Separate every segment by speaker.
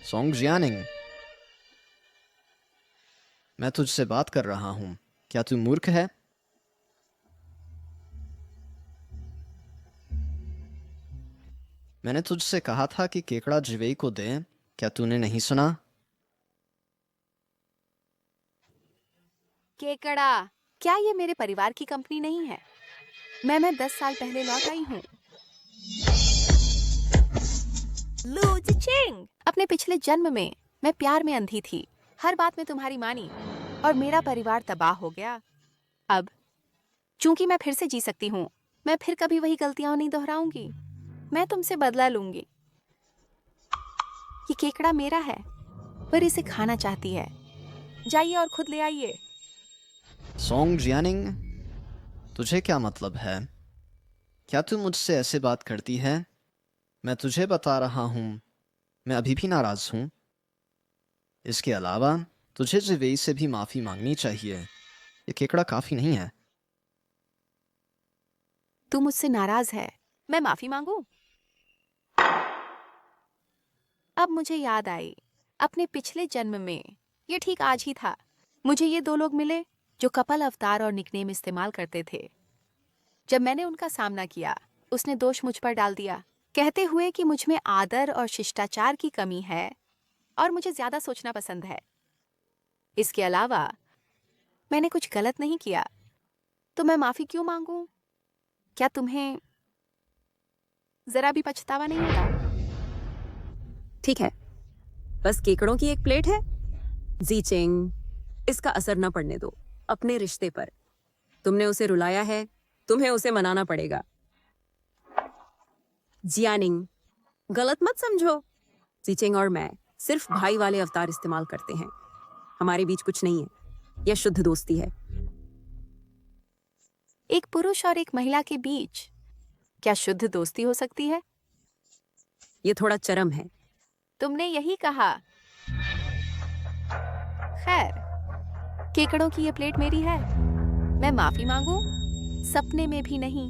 Speaker 1: Song जियानिंग, मैं तुझसे बात कर रहा हूँ। क्या तू मूर्ख है? मैंने तुझसे कहा था कि केकड़ा जिवेई को दे। क्या तूने नहीं सुना?
Speaker 2: केकड़ा, क्या ये मेरे परिवार की कंपनी नहीं है? मैं 10 साल पहले लौट आई हूँ। लू चिचिंग, अपने पिछले जन्म में मैं प्यार में अंधी थी, हर बात में तुम्हारी मानी और मेरा परिवार तबाह हो गया। अब चूंकि मैं फिर से जी सकती हूँ, मैं फिर कभी वही गलतियां नहीं दोहराऊंगी। मैं तुमसे बदला लूंगी। ये केकड़ा मेरा है, पर इसे खाना चाहती है। जाइए और खुद ले आइए।
Speaker 1: सोंग जियानिंग, तुझे क्या मतलब है? क्या तू मुझसे ऐसे बात करती है? मैं तुझे बता रहा हूँ, मैं अभी भी नाराज हूँ। इसके अलावा तुझे जिवेई से भी माफ़ी मांगनी चाहिए। ये केकड़ा काफ़ी नहीं है।
Speaker 2: तू मुझसे नाराज है, मैं माफी मांगू? अब मुझे याद आई, अपने पिछले जन्म में ये ठीक आज ही था, मुझे ये दो लोग मिले जो कपल अवतार और निकनेम इस्तेमाल करते थे। जब मैंने उनका सामना किया, उसने दोष मुझ पर डाल दिया, कहते हुए कि मुझ में आदर और शिष्टाचार की कमी है और मुझे ज्यादा सोचना पसंद है। इसके अलावा मैंने कुछ गलत नहीं किया, तो मैं माफी क्यों मांगूं? क्या तुम्हें जरा भी पछतावा नहीं होता?
Speaker 3: ठीक है, बस केकड़ों की एक प्लेट है। जीचिंग, इसका असर न पड़ने दो अपने रिश्ते पर। तुमने उसे रुलाया है, तुम्हें उसे मनाना पड़ेगा। जियानिंग, गलत मत समझो। जीचिंग और मैं सिर्फ भाई वाले अवतार इस्तेमाल करते हैं। हमारे बीच कुछ नहीं है, यह शुद्ध दोस्ती है।
Speaker 2: एक पुरुष और एक महिला के बीच क्या शुद्ध दोस्ती हो सकती है?
Speaker 3: यह थोड़ा चरम है।
Speaker 2: तुमने यही कहा। खैर, केकड़ों की ये प्लेट मेरी है। मैं माफी मांगू? सपने में भी नहीं।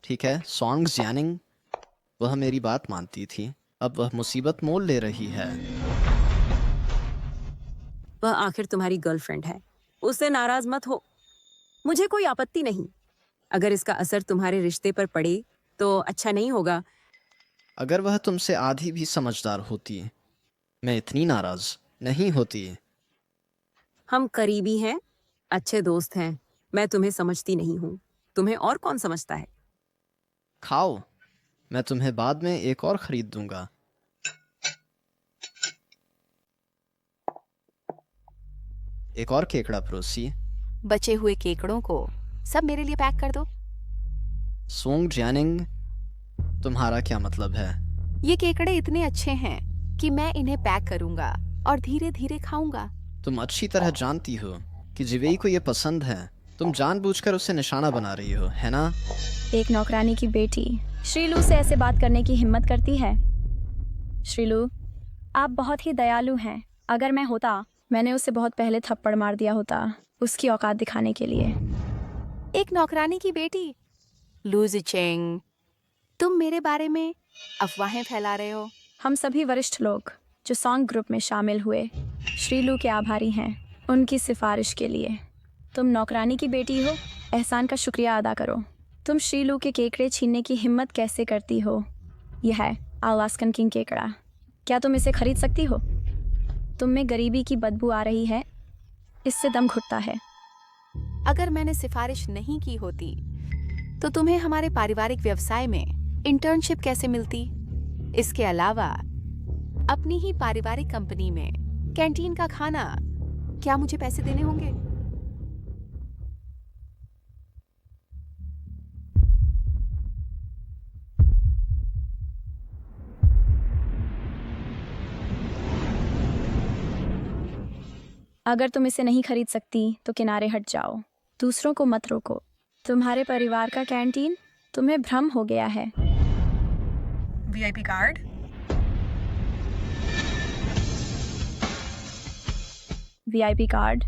Speaker 1: ठीक है सोंग जियानिंग, वह मेरी बात मानती थी, अब वह मुसीबत मोल ले रही है।
Speaker 3: वह आखिर तुम्हारी गर्लफ्रेंड है, उससे नाराज मत हो। मुझे कोई आपत्ति नहीं। अगर इसका असर तुम्हारे रिश्ते पर पड़े तो अच्छा नहीं होगा।
Speaker 1: अगर वह तुमसे आधी भी समझदार होती, मैं इतनी नाराज नहीं होती।
Speaker 3: हम करीबी हैं, अच्छे दोस्त हैं। मैं तुम्हें समझती नहीं हूँ, तुम्हें और कौन समझता है?
Speaker 1: खाओ, मैं तुम्हें बाद में एक और खरीद दूंगा। एक और केकड़ा परोसी।
Speaker 2: बचे हुए केकड़ों को सब मेरे लिए पैक कर दो।
Speaker 1: सोंग जियानिंग, तुम्हारा क्या मतलब है?
Speaker 2: ये केकड़े इतने अच्छे हैं कि मैं इन्हें पैक करूंगा और धीरे धीरे खाऊंगा।
Speaker 1: तुम अच्छी तरह जानती हो कि जिवेई को ये पसंद है। तुम जानबूझकर उसे निशाना बना रही हो, है ना?
Speaker 4: एक नौकरानी की बेटी श्रीलू से ऐसे बात करने की हिम्मत करती है। श्रीलू, आप बहुत ही दयालु हैं। अगर मैं होता, मैंने उसे बहुत पहले थप्पड़ मार दिया होता, उसकी औकात दिखाने के लिए।
Speaker 2: एक नौकरानी की बेटी? लू जिचेंग, तुम मेरे बारे में अफवाहें फैला रहे हो।
Speaker 4: हम सभी वरिष्ठ लोग जो सॉन्ग ग्रुप में शामिल हुए श्रीलू के आभारी हैं, उनकी सिफारिश के लिए। तुम नौकरानी की बेटी हो, एहसान का शुक्रिया अदा करो। तुम श्रीलू के केकड़े छीनने की हिम्मत कैसे करती हो? यह है अलास्कन किंग केकड़ा। क्या तुम इसे खरीद सकती हो? तुम में गरीबी की बदबू आ रही है, इससे दम घुटता है।
Speaker 2: अगर मैंने सिफारिश नहीं की होती तो तुम्हें हमारे पारिवारिक व्यवसाय में इंटर्नशिप कैसे मिलती? इसके अलावा अपनी ही पारिवारिक कंपनी में कैंटीन का खाना, क्या मुझे पैसे देने होंगे?
Speaker 4: अगर तुम इसे नहीं खरीद सकती तो किनारे हट जाओ, दूसरों को मत रोको। तुम्हारे परिवार का कैंटीन, तुम्हें भ्रम हो गया है।
Speaker 3: VIP card?
Speaker 4: VIP card?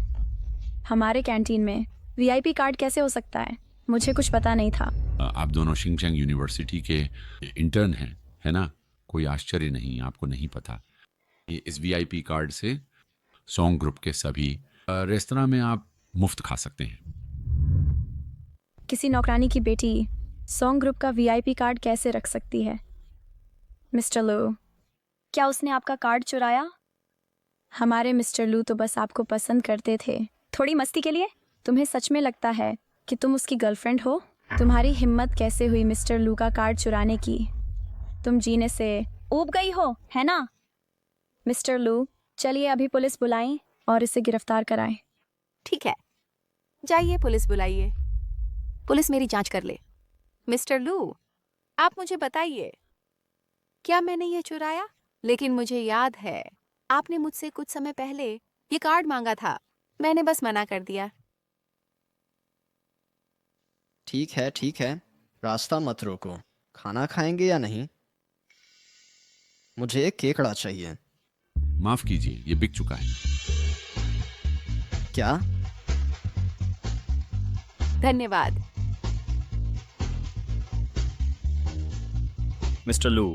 Speaker 4: हमारे कैंटीन में वीआईपी कार्ड कैसे हो सकता है? मुझे कुछ पता नहीं था।
Speaker 5: आप दोनों शिंगचैंग यूनिवर्सिटी के इंटर्न हैं, है ना? कोई आश्चर्य नहीं, आपको नहीं पता। ये इस वीआईपी कार्ड से सॉन्ग ग्रुप के सभी रेस्तरां में आप मुफ्त खा सकते हैं।
Speaker 4: किसी नौकरानी की बेटी सॉन्ग ग्रुप का वीआईपी कार्ड कैसे रख सकती है? मिस्टर लू, क्या उसने आपका कार्ड चुराया? हमारे मिस्टर लू तो बस आपको पसंद करते थे, थोड़ी मस्ती के लिए। तुम्हें सच में लगता है कि तुम उसकी गर्लफ्रेंड हो? तुम्हारी हिम्मत कैसे हुई मिस्टर लू का कार्ड चुराने की? तुम जीने से ऊब गई हो, है ना? मिस्टर लू, चलिए अभी पुलिस बुलाएं और इसे गिरफ्तार कराएं।
Speaker 2: ठीक है, जाइए पुलिस बुलाइए, पुलिस मेरी जांच कर ले। मिस्टर लू, आप मुझे बताइए, क्या मैंने ये चुराया? लेकिन मुझे याद है आपने मुझसे कुछ समय पहले ये कार्ड मांगा था, मैंने बस मना कर दिया।
Speaker 1: ठीक है, रास्ता मत रोको। खाना खाएंगे या नहीं? मुझे एक केकड़ा चाहिए।
Speaker 5: माफ कीजिए, ये बिक चुका है।
Speaker 1: क्या?
Speaker 2: धन्यवाद।
Speaker 6: मिस्टर लू,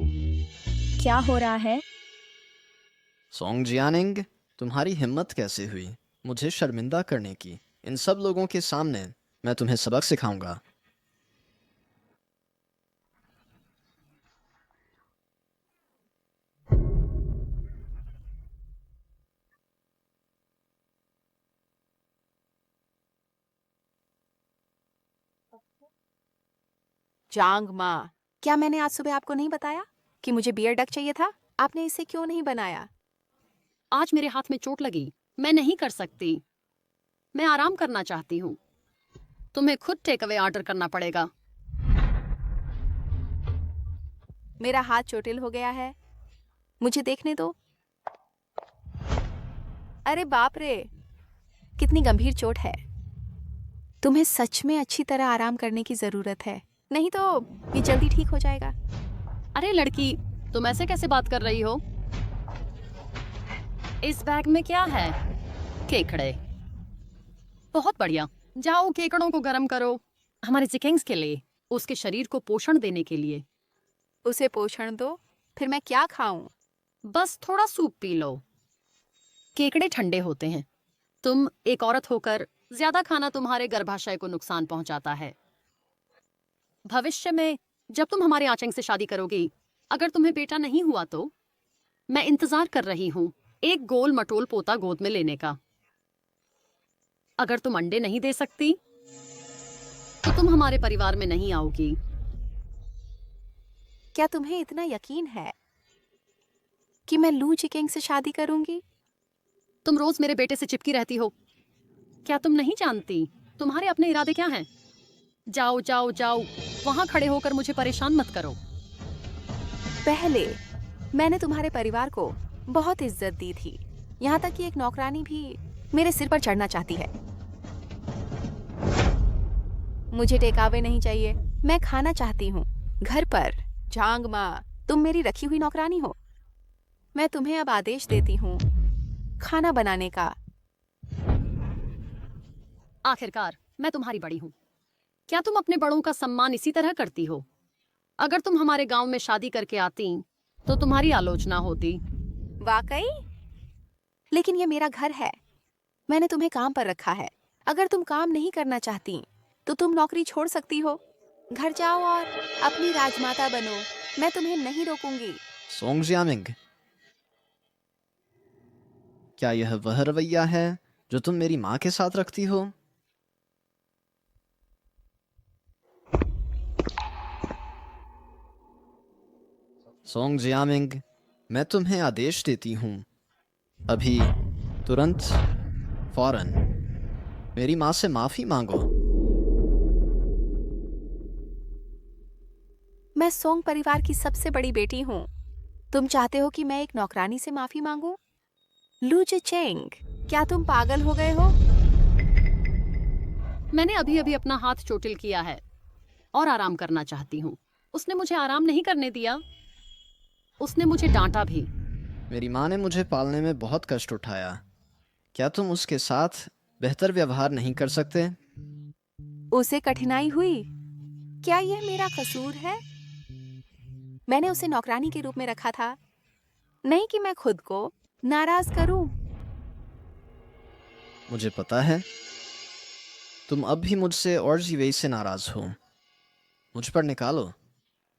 Speaker 4: क्या हो रहा है?
Speaker 1: सोंग जियानिंग, तुम्हारी हिम्मत कैसे हुई मुझे शर्मिंदा करने की? इन सब लोगों के सामने मैं तुम्हें सबक सिखाऊंगा।
Speaker 2: जांग माँ, क्या मैंने आज सुबह आपको नहीं बताया कि मुझे बियर डक चाहिए था? आपने इसे क्यों नहीं बनाया?
Speaker 7: आज मेरे हाथ में चोट लगी, मैं नहीं कर सकती। मैं आराम करना चाहती हूँ। तुम्हें खुद टेक अवे ऑर्डर करना पड़ेगा।
Speaker 2: मेरा हाथ चोटिल हो गया है, मुझे देखने दो। अरे बाप रे, कितनी गंभीर चोट है। तुम्हें सच में अच्छी तरह आराम करने की जरूरत है, नहीं तो ये जल्दी ठीक हो जाएगा।
Speaker 7: अरे लड़की, तुम ऐसे कैसे बात कर रही हो? इस बैग में क्या है? केकड़े। बहुत बढ़िया, जाओ केकड़ों को गर्म करो हमारे चिकेंग्स के लिए, उसके शरीर को पोषण देने के लिए।
Speaker 2: उसे पोषण दो, फिर मैं क्या खाऊं?
Speaker 7: बस थोड़ा सूप पी लो। केकड़े ठंडे होते हैं। तुम एक औरत होकर ज्यादा खाना तुम्हारे गर्भाशय को नुकसान पहुंचाता है। भविष्य में जब तुम हमारे आचंग से शादी करोगी, अगर तुम्हें बेटा नहीं हुआ तो मैं इंतजार कर रही हूं एक गोल मटोल पोता गोद में लेने का। अगर तुम अंडे नहीं दे सकती तो तुम हमारे परिवार में नहीं आओगी।
Speaker 2: क्या तुम्हें इतना यकीन है कि मैं लू चिकेंग से शादी करूंगी?
Speaker 7: तुम रोज मेरे बेटे से चिपकी रहती हो। क्या तुम नहीं जानती तुम्हारे अपने इरादे क्या हैं? जाओ जाओ जाओ, वहां खड़े होकर मुझे परेशान मत करो।
Speaker 2: पहले मैंने तुम्हारे परिवार को बहुत इज्जत दी थी, यहाँ तक कि एक नौकरानी भी मेरे सिर पर चढ़ना चाहती है। मुझे टेकावे नहीं चाहिए, मैं खाना चाहती हूँ घर पर। जांग माँ, तुम मेरी रखी हुई नौकरानी हो। मैं तुम्हें अब आदेश देती हूँ खाना बनाने का।
Speaker 7: आखिरकार मैं तुम्हारी बड़ी हूँ। क्या तुम अपने बड़ों का सम्मान इसी तरह करती हो? अगर तुम हमारे गांव में शादी करके आती तो तुम्हारी आलोचना होती।
Speaker 2: वाकई? लेकिन ये मेरा घर है, मैंने तुम्हें काम पर रखा है। अगर तुम काम नहीं करना चाहती तो तुम नौकरी छोड़ सकती हो। घर जाओ और अपनी राजमाता बनो, मैं तुम्हें नहीं रोकूंगी।
Speaker 1: सोंग जियामिंग, क्या यह वह रवैया है जो तुम मेरी माँ के साथ रखती हो? सोंग जियामिंग, मैं तुम्हें आदेश देती हूँ, अभी, तुरंत, फौरन मेरी माँ से माफी मांगो।
Speaker 2: मैं सोंग परिवार की सबसे बड़ी बेटी हूँ। तुम चाहते हो कि मैं एक नौकरानी से माफी मांगूं? लू चिचेंग, क्या तुम पागल हो गए हो?
Speaker 7: मैंने अभी अभी अपना हाथ चोटिल किया है और आराम करना चाहती हूँ। उसने मुझे आराम नहीं करने दिया, उसने मुझे डांटा भी।
Speaker 1: मेरी माँ ने मुझे पालने में बहुत कष्ट उठाया। क्या तुम उसके साथ बेहतर व्यवहार नहीं कर सकते?
Speaker 2: उसे कठिनाई हुई, क्या यह मेरा कसूर है? मैंने उसे नौकरानी के रूप में रखा था, नहीं कि मैं खुद को नाराज करूं।
Speaker 1: मुझे पता है तुम अब भी मुझसे और जीवे से नाराज हो। मुझ पर निकालो।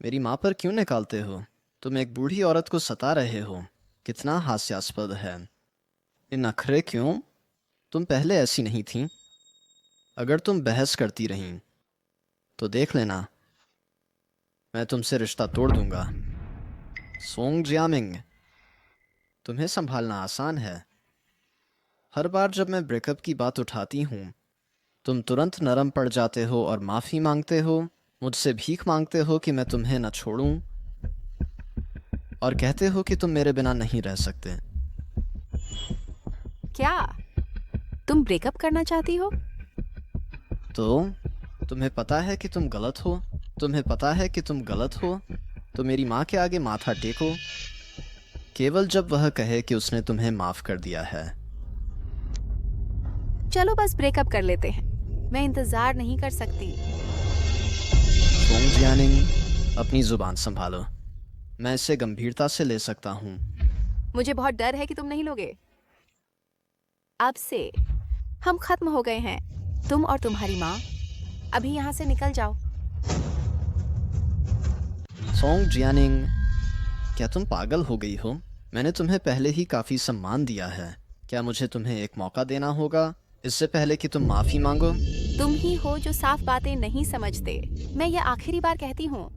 Speaker 1: मेरी माँ पर क्यों निकालते हो? तुम एक बूढ़ी औरत को सता रहे हो। कितना हास्यास्पद है। ये नखरे क्यों? तुम पहले ऐसी नहीं थी। अगर तुम बहस करती रहीं तो देख लेना, मैं तुमसे रिश्ता तोड़ दूंगा। सोंग जियामिंग, तुम्हें संभालना आसान है। हर बार जब मैं ब्रेकअप की बात उठाती हूँ तुम तुरंत नरम पड़ जाते हो और माफ़ी मांगते हो, मुझसे भीख मांगते हो कि मैं तुम्हें न छोड़ूं, और कहते हो कि तुम मेरे बिना नहीं रह सकते।
Speaker 2: क्या तुम ब्रेकअप करना चाहती हो?
Speaker 1: तो तुम्हें पता है कि तुम गलत हो। तुम्हें पता है कि तुम गलत हो तो मेरी माँ के आगे माथा टेको, केवल जब वह कहे कि उसने तुम्हें माफ़ कर दिया है।
Speaker 2: चलो बस ब्रेकअप कर लेते हैं, मैं इंतजार नहीं कर सकती।
Speaker 1: सोंग जियानिंग, अपनी ज़ुबान संभालो। मैं इसे गंभीरता से ले सकता हूँ।
Speaker 2: मुझे बहुत डर है कि तुम नहीं लोगे। अब से हम खत्म हो गए हैं, तुम और तुम्हारी माँ। अभी यहाँ से निकल जाओ।
Speaker 1: सोंग जियानिंग, क्या तुम पागल हो गई हो? मैंने तुम्हें पहले ही काफ़ी सम्मान दिया है। क्या मुझे तुम्हें एक मौका देना होगा इससे पहले कि तुम माफ़ी मांगो?
Speaker 2: तुम ही हो जो साफ बातें नहीं समझते। मैं ये आखिरी बार कहती हूँ,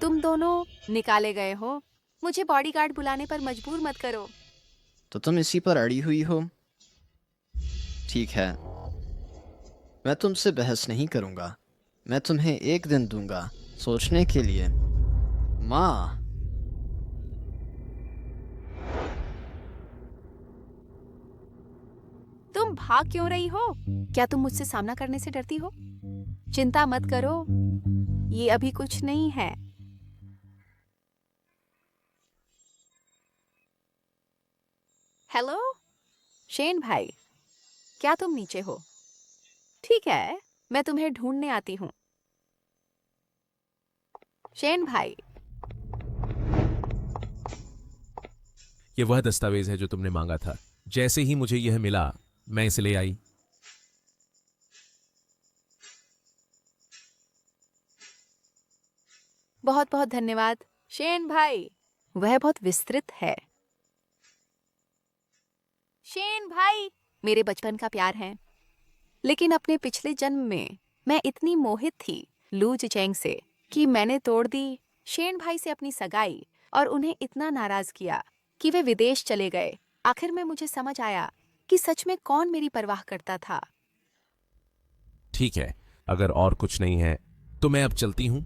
Speaker 2: तुम दोनों निकाले गए हो। मुझे बॉडीगार्ड बुलाने पर मजबूर मत करो।
Speaker 1: तो तुम इसी पर अड़ी हुई हो? ठीक है, मैं तुमसे बहस नहीं करूँगा। मैं तुम्हें एक दिन दूंगा सोचने के लिए। माँ,
Speaker 2: तुम भाग क्यों रही हो? क्या तुम मुझसे सामना करने से डरती हो? चिंता मत करो, ये अभी कुछ नहीं है। हेलो शेन भाई, क्या तुम नीचे हो? ठीक है, मैं तुम्हें ढूंढने आती हूँ। शेन भाई,
Speaker 6: ये वह दस्तावेज है जो तुमने मांगा था। जैसे ही मुझे यह मिला, मैं इसे ले आई।
Speaker 2: बहुत बहुत धन्यवाद। शेन भाई, वह बहुत विस्तृत है। शेन भाई, मेरे बचपन का प्यार है, लेकिन अपने पिछले जन्म में मैं इतनी मोहित थी लू जिचेंग से कि मैंने तोड़ दी शेन भाई से अपनी सगाई और उन्हें इतना नाराज किया कि वे विदेश चले गए। आखिर में मुझे समझ आया कि सच में कौन मेरी परवाह करता था।
Speaker 6: ठीक है, अगर और कुछ नहीं है तो मैं अब चलती हूं।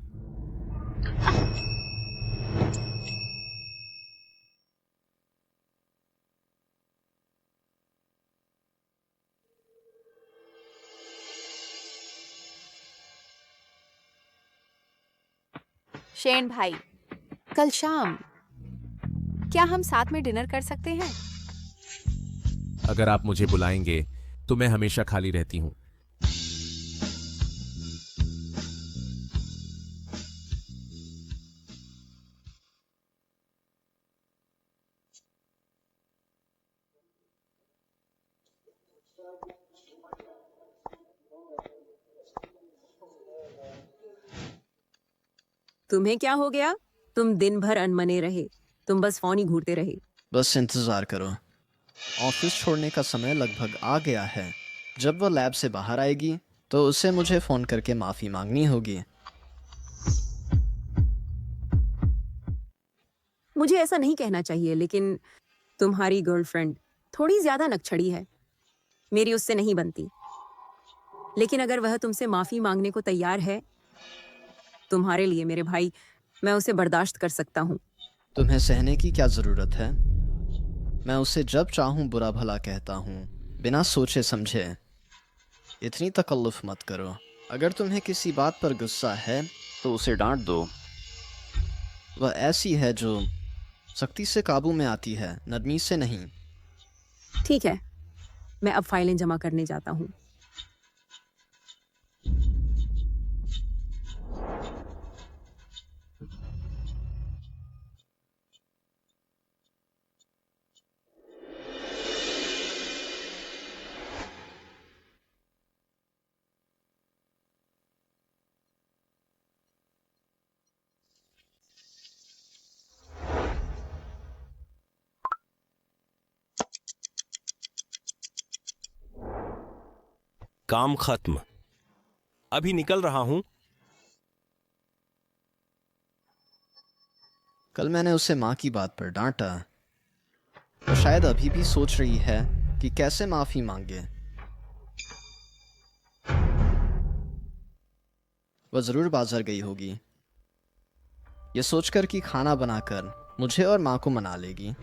Speaker 2: शेन भाई, कल शाम क्या हम साथ में डिनर कर सकते हैं?
Speaker 6: अगर आप मुझे बुलाएंगे तो मैं हमेशा खाली रहती हूं।
Speaker 3: तुम्हें क्या हो गया? तुम दिन भर अनमने रहे, तुम बस फोन ही घूरते रहे।
Speaker 1: बस इंतज़ार करो। ऑफिस छोड़ने का समय लगभग आ गया है। जब वो लैब से बाहर आएगी तो उसे मुझे फ़ोन करके माफ़ी मांगनी होगी।
Speaker 3: मुझे ऐसा नहीं कहना चाहिए, लेकिन तुम्हारी गर्लफ्रेंड थोड़ी ज्यादा नकछड़ी है। मेरी उससे नहीं बनती, लेकिन अगर वह तुमसे माफी मांगने को तैयार है, तुम्हारे लिए मेरे भाई, मैं उसे बर्दाश्त कर सकता हूँ।
Speaker 1: तुम्हें सहने की क्या ज़रूरत है? मैं उसे जब चाहूँ बुरा भला कहता हूँ, बिना सोचे समझे। इतनी तकल्लुफ़ मत करो। अगर तुम्हें किसी बात पर गुस्सा है तो उसे डांट दो। वह ऐसी है जो सख्ती से काबू में आती है, नरमी से नहीं।
Speaker 3: ठीक है, मैं अब फाइलें जमा करने जाता हूँ।
Speaker 8: काम खत्म। अभी निकल रहा हूं।
Speaker 1: कल मैंने उसे माँ की बात पर डांटा। वो शायद अभी भी सोच रही है कि कैसे माफी मांगे। वह जरूर बाजार गई होगी, ये सोचकर कि खाना बनाकर मुझे और माँ को मना लेगी।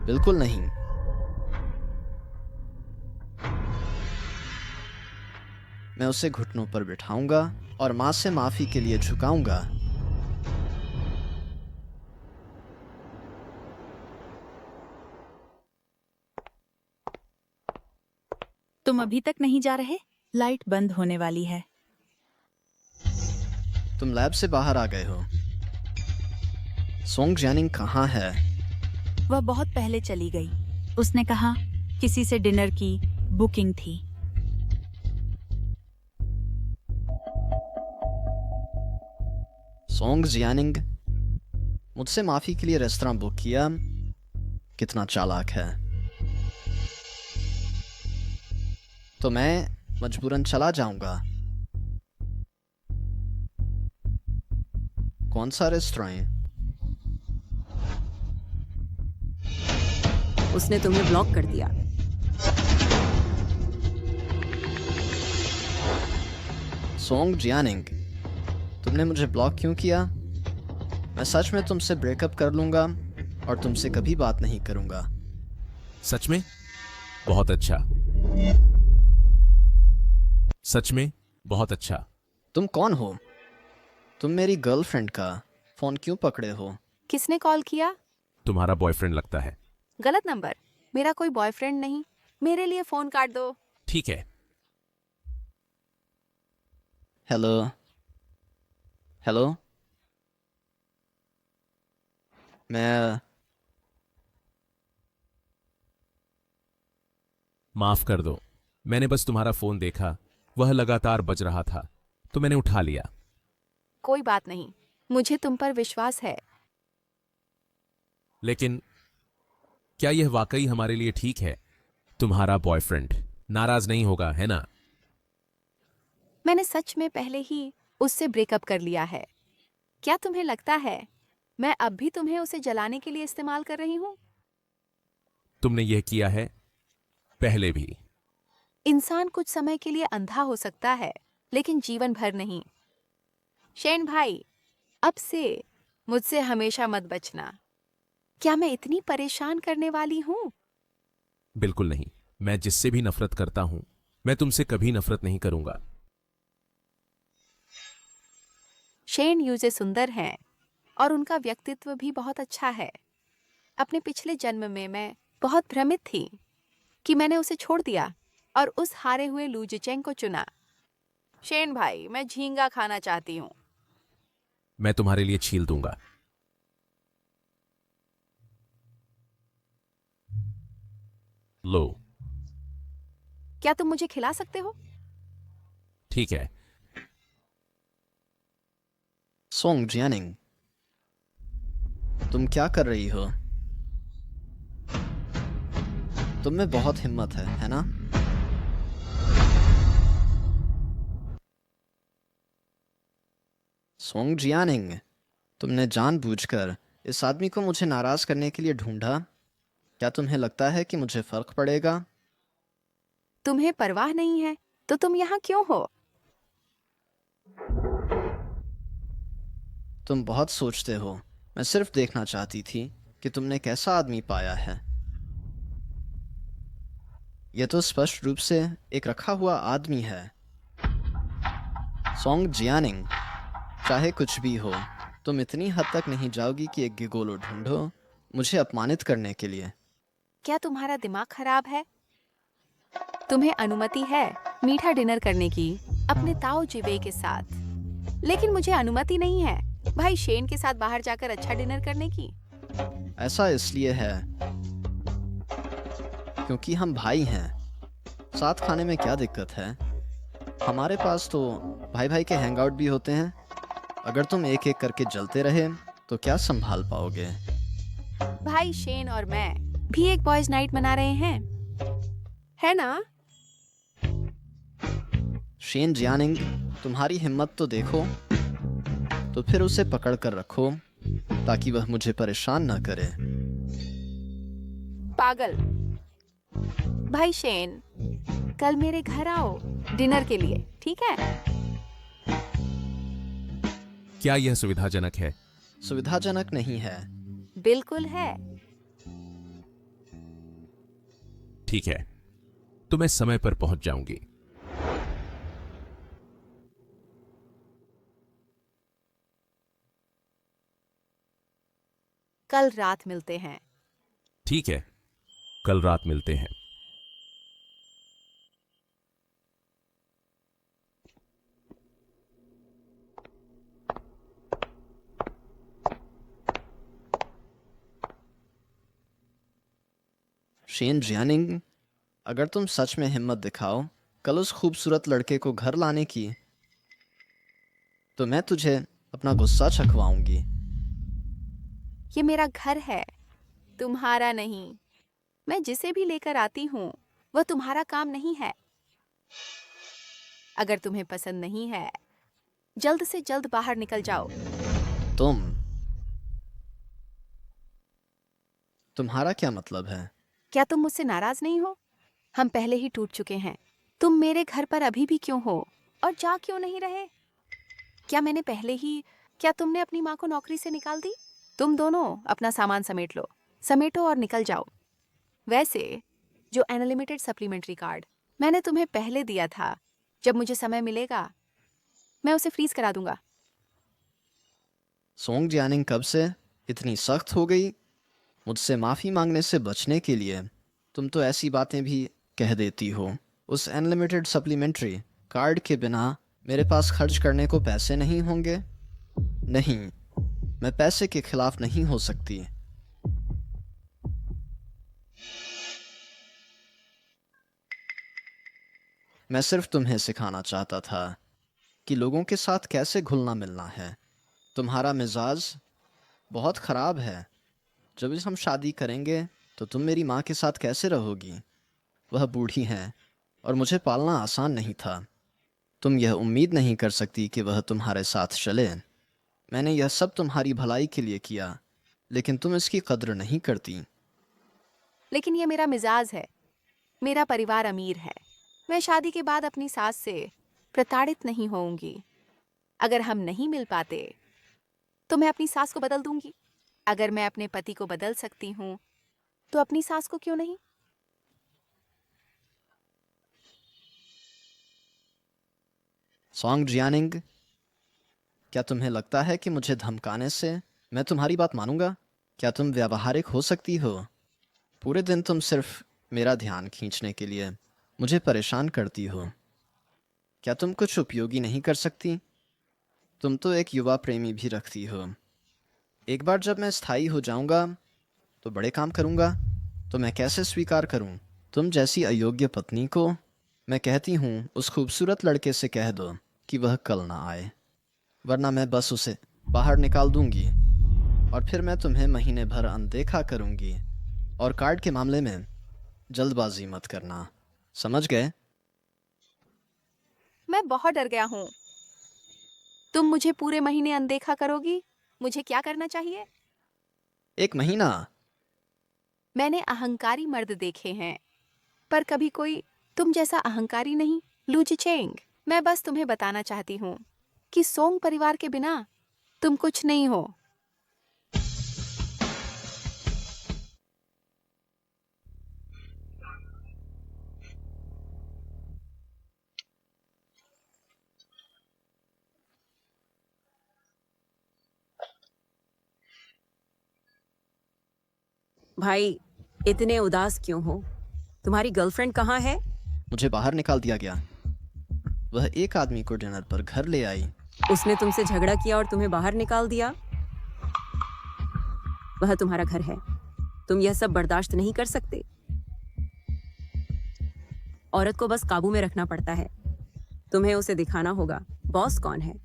Speaker 1: बिल्कुल नहीं। मैं उसे घुटनों पर बिठाऊंगा और माँ से माफी के लिए झुकाऊंगा।
Speaker 9: तुम अभी तक नहीं जा रहे? लाइट बंद होने वाली है।
Speaker 1: तुम लैब से बाहर आ गए हो। सोंग जियानिंग कहाँ है?
Speaker 9: वह बहुत पहले चली गई। उसने कहा किसी से डिनर की बुकिंग थी।
Speaker 1: सोंग जियानिंग मुझसे माफी के लिए रेस्तरां बुक किया। कितना चालाक है। तो मैं मजबूरन चला जाऊंगा। कौन सा रेस्तरां?
Speaker 3: उसने तुम्हें ब्लॉक कर दिया।
Speaker 1: सोंग जियानिंग, तुमने मुझे ब्लॉक क्यों किया? मैं सच में तुमसे ब्रेकअप कर लूंगा और तुमसे कभी बात नहीं करूंगा।
Speaker 6: सच में? बहुत अच्छा। सच में बहुत अच्छा।
Speaker 1: तुम कौन हो? तुम मेरी गर्लफ्रेंड का फोन क्यों पकड़े हो?
Speaker 2: किसने कॉल किया?
Speaker 6: तुम्हारा बॉयफ्रेंड लगता है।
Speaker 2: गलत नंबर। मेरा कोई बॉयफ्रेंड नहीं। मेरे लिए फोन काट दो।
Speaker 6: ठीक है।
Speaker 1: Hello hello. मैं
Speaker 6: माफ कर दो, मैंने बस तुम्हारा फोन देखा, वह लगातार बज रहा था तो मैंने उठा लिया।
Speaker 2: कोई बात नहीं, मुझे तुम पर विश्वास है।
Speaker 6: लेकिन क्या यह वाकई हमारे लिए ठीक है? तुम्हारा बॉयफ्रेंड नाराज नहीं होगा, है ना?
Speaker 2: मैंने सच में पहले ही उससे ब्रेकअप कर लिया है। क्या तुम्हें लगता है मैं अब भी तुम्हें उसे जलाने के लिए इस्तेमाल कर रही हूं?
Speaker 6: तुमने यह किया है पहले भी।
Speaker 2: इंसान कुछ समय के लिए अंधा हो सकता है, लेकिन जीवन भर नहीं। शेन भाई, अब से मुझसे हमेशा मत बचना। क्या मैं इतनी परेशान करने वाली हूं?
Speaker 6: बिल्कुल नहीं। मैं जिससे भी नफरत करता हूं, मैं तुमसे कभी नफरत नहीं करूंगा।
Speaker 2: शेन यूजे सुंदर हैं और उनका व्यक्तित्व भी बहुत अच्छा है। अपने पिछले जन्म में मैं बहुत भ्रमित थी कि मैंने उसे छोड़ दिया और उस हारे हुए लू जिचेंग को चुना। शेन भाई, मैं झींगा खाना चाहती हूँ।
Speaker 6: मैं तुम्हारे लिए छील दूंगा। लो।
Speaker 2: क्या तुम मुझे खिला सकते हो?
Speaker 6: ठीक है।
Speaker 1: सोंग जियानिंग, तुम क्या कर रही हो? तुम में बहुत हिम्मत है ना? सोंग जियानिंग, तुमने जानबूझकर इस आदमी को मुझे नाराज करने के लिए ढूंढा। क्या तुम्हें लगता है कि मुझे फर्क पड़ेगा?
Speaker 2: तुम्हें परवाह नहीं है तो तुम यहाँ क्यों हो?
Speaker 1: तुम बहुत सोचते हो। मैं सिर्फ देखना चाहती थी कि तुमने कैसा आदमी पाया है। यह तो स्पष्ट रूप से एक रखा हुआ आदमी है। सोंग जियानिंग, चाहे कुछ भी हो, तुम इतनी हद तक नहीं जाओगी कि एक गिगोलो ढूंढो मुझे अपमानित करने के लिए।
Speaker 2: क्या तुम्हारा दिमाग खराब है? तुम्हें अनुमति है मीठा डिनर करने की अपने ताओ जिवे के साथ, लेकिन मुझे अनुमति नहीं है भाई शेन के साथ बाहर जाकर अच्छा डिनर करने की।
Speaker 1: ऐसा इसलिए है क्योंकि हम भाई हैं। साथ खाने में क्या दिक्कत है? हमारे पास तो भाई भाई के हैंगआउट भी होते हैं। अगर तुम एक एक करके जलते रहे तो क्या संभाल पाओगे?
Speaker 2: भाई शेन और मैं भी एक बॉयज नाइट मना रहे हैं, है ना?
Speaker 1: शेन जियानिंग, तुम्हारी हिम्मत तो देखो। तो फिर उसे पकड़ कर रखो ताकि वह मुझे परेशान न करे।
Speaker 2: पागल। भाई शेन, कल मेरे घर आओ डिनर के लिए, ठीक है?
Speaker 6: क्या यह सुविधाजनक है?
Speaker 1: सुविधाजनक नहीं है।
Speaker 2: बिल्कुल है।
Speaker 6: ठीक है, तो मैं समय पर पहुंच जाऊंगी।
Speaker 2: कल रात मिलते हैं।
Speaker 6: ठीक है, कल रात मिलते हैं।
Speaker 1: शेन जियानिंग, अगर तुम सच में हिम्मत दिखाओ कल उस खूबसूरत लड़के को घर लाने की, तो मैं तुझे अपना गुस्सा चखवाऊंगी।
Speaker 2: ये मेरा घर है, तुम्हारा नहीं। मैं जिसे भी लेकर आती हूँ वह तुम्हारा काम नहीं है। अगर तुम्हें पसंद नहीं है, जल्द से जल्द बाहर निकल जाओ।
Speaker 1: तुम्हारा क्या मतलब है?
Speaker 2: क्या तुम मुझसे नाराज नहीं हो? हम पहले ही टूट चुके हैं। तुम मेरे घर पर अभी भी क्यों हो और जा क्यों नहीं रहे? क्या तुमने अपनी माँ को नौकरी से निकाल दी? तुम दोनों अपना सामान समेटो और निकल जाओ। वैसे जो अनलिमिटेड सप्लीमेंट्री कार्ड मैंने तुम्हें पहले दिया था, जब मुझे समय मिलेगा मैं उसे फ्रीज करा दूंगा।
Speaker 1: सोंग जियानिंग कब से इतनी सख्त हो गई? मुझसे माफ़ी मांगने से बचने के लिए तुम तो ऐसी बातें भी कह देती हो। उस अनलिमिटेड सप्लीमेंट्री कार्ड के बिना मेरे पास खर्च करने को पैसे नहीं होंगे? नहीं, मैं पैसे के खिलाफ नहीं हो सकती। मैं सिर्फ तुम्हें सिखाना चाहता था कि लोगों के साथ कैसे घुलना मिलना है। तुम्हारा मिजाज बहुत ख़राब है। जब हम शादी करेंगे तो तुम मेरी माँ के साथ कैसे रहोगी? वह बूढ़ी हैं और मुझे पालना आसान नहीं था। तुम यह उम्मीद नहीं कर सकती कि वह तुम्हारे साथ चले। मैंने यह सब तुम्हारी भलाई के लिए किया, लेकिन तुम इसकी कद्र नहीं करती।
Speaker 2: लेकिन ये मेरा मिजाज है। मेरा परिवार अमीर है। मैं शादी के बाद अपनी सास से प्रताड़ित नहीं होऊंगी। अगर हम नहीं मिल पाते तो मैं अपनी सास को बदल दूंगी। अगर मैं अपने पति को बदल सकती हूँ तो अपनी सास को क्यों नहीं?
Speaker 1: सोंग जियानिंग, क्या तुम्हें लगता है कि मुझे धमकाने से मैं तुम्हारी बात मानूंगा? क्या तुम व्यावहारिक हो सकती हो? पूरे दिन तुम सिर्फ मेरा ध्यान खींचने के लिए मुझे परेशान करती हो। क्या तुम कुछ उपयोगी नहीं कर सकती? तुम तो एक युवा प्रेमी भी रखती हो। एक बार जब मैं स्थायी हो जाऊंगा तो बड़े काम करूंगा। तो मैं कैसे स्वीकार करूं तुम जैसी अयोग्य पत्नी को? मैं कहती हूँ उस खूबसूरत लड़के से कह दो कि वह कल ना आए, वरना मैं बस उसे बाहर निकाल दूंगी और फिर मैं तुम्हें महीने भर अनदेखा करूंगी। और कार्ड के मामले में जल्दबाजी मत करना, समझ गए?
Speaker 2: मैं बहुत डर गया हूँ। तुम मुझे पूरे महीने अनदेखा करोगी? मुझे क्या करना चाहिए?
Speaker 1: 1 महीना?
Speaker 2: मैंने अहंकारी मर्द देखे हैं, पर कभी कोई तुम जैसा अहंकारी नहीं। लू जिचेंग, मैं बस तुम्हें बताना चाहती हूँ कि सोंग परिवार के बिना तुम कुछ नहीं हो।
Speaker 3: भाई, इतने उदास क्यों हो? तुम्हारी गर्लफ्रेंड कहाँ है?
Speaker 1: मुझे बाहर निकाल दिया गया। वह एक आदमी को डिनर पर घर ले आई।
Speaker 3: उसने तुमसे झगड़ा किया और तुम्हें बाहर निकाल दिया? वह तुम्हारा घर है। तुम यह सब बर्दाश्त नहीं कर सकते। औरत को बस काबू में रखना पड़ता है। तुम्हें उसे दिखाना होगा बॉस कौन है।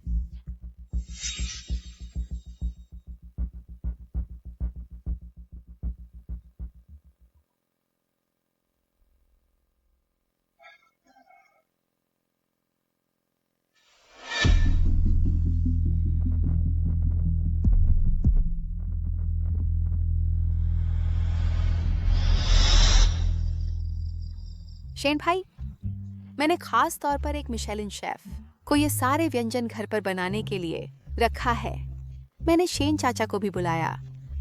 Speaker 2: शेन भाई, मैंने खास तौर पर एक मिशेलिन शेफ को ये सारे व्यंजन घर पर बनाने के लिए रखा है। मैंने शेन चाचा को भी बुलाया।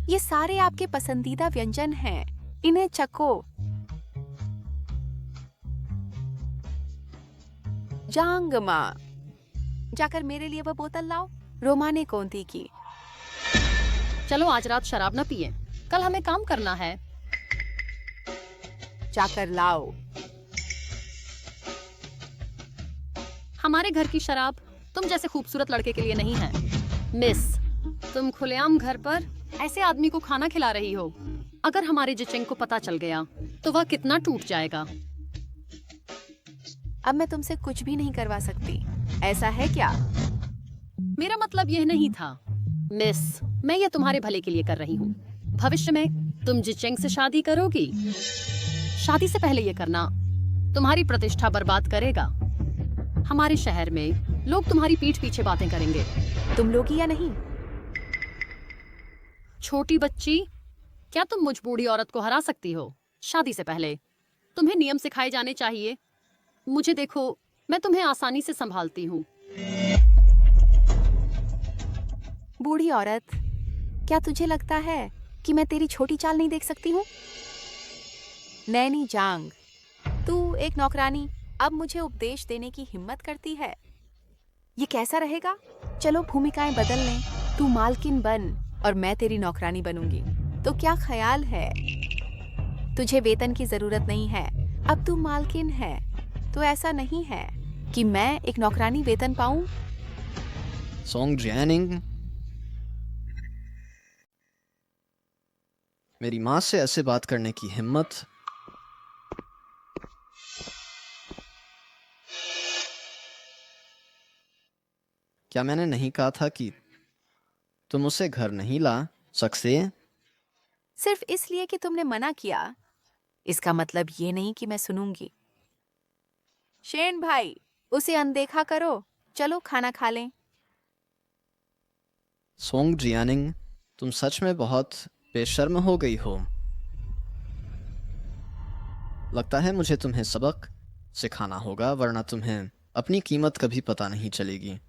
Speaker 2: ये सारे आपके पसंदीदा व्यंजन हैं, इन्हें चखो। जांगमा, जाकर मेरे लिए वह बोतल लाओ, रोमाने कोंती की।
Speaker 7: चलो आज रात शराब न पिए, कल हमें काम करना है।
Speaker 2: जाकर लाओ।
Speaker 7: हमारे घर की शराब तुम जैसे खूबसूरत लड़के के लिए नहीं है। मिस, तुम खुलेआम घर पर ऐसे आदमी को खाना खिला रही हो। अगर हमारे जिचेंग को पता चल गया तो वह कितना टूट जाएगा।
Speaker 2: अब मैं तुमसे कुछ भी नहीं करवा सकती, ऐसा है क्या?
Speaker 7: मेरा मतलब यह नहीं था मिस, मैं ये तुम्हारे भले के लिए कर रही हूँ। भविष्य में तुम जिचेंग से शादी करोगी, शादी से पहले ये करना तुम्हारी प्रतिष्ठा बर्बाद करेगा। हमारे शहर में लोग तुम्हारी पीठ पीछे बातें करेंगे।
Speaker 2: तुम लोगी या नहीं?
Speaker 7: छोटी बच्ची, क्या तुम मुझ बूढ़ी औरत को हरा सकती हो? शादी से पहले तुम्हें नियम सिखाए जाने चाहिए। मुझे देखो, मैं तुम्हें आसानी से संभालती हूँ।
Speaker 2: बूढ़ी औरत, क्या तुझे लगता है कि मैं तेरी छोटी चाल नहीं देख सकती हूँ? नैनी जांग, तू एक नौकरानी अब मुझे उपदेश देने की हिम्मत करती है। ये कैसा रहेगा? चलो भूमिकाएं बदल लें, तू मालकिन बन और मैं तेरी नौकरानी बनूंगी। तो क्या ख्याल है? तुझे वेतन की जरूरत नहीं है, अब तू मालकिन है। तो ऐसा नहीं है कि मैं एक नौकरानी वेतन पाऊं।
Speaker 1: सॉन्ग जियानिंग, मेरी माँ से ऐसे बात करने की हिम्मत? क्या मैंने नहीं कहा था कि तुम उसे घर नहीं ला सकते?
Speaker 2: सिर्फ इसलिए कि तुमने मना किया, इसका मतलब ये नहीं कि मैं सुनूंगी। शेन भाई, उसे अनदेखा करो, चलो खाना खा लें।
Speaker 1: सॉन्ग जियानिंग, तुम सच में बहुत बेशर्म हो गई हो। लगता है मुझे तुम्हें सबक सिखाना होगा, वरना तुम्हें अपनी कीमत कभी पता नहीं चलेगी।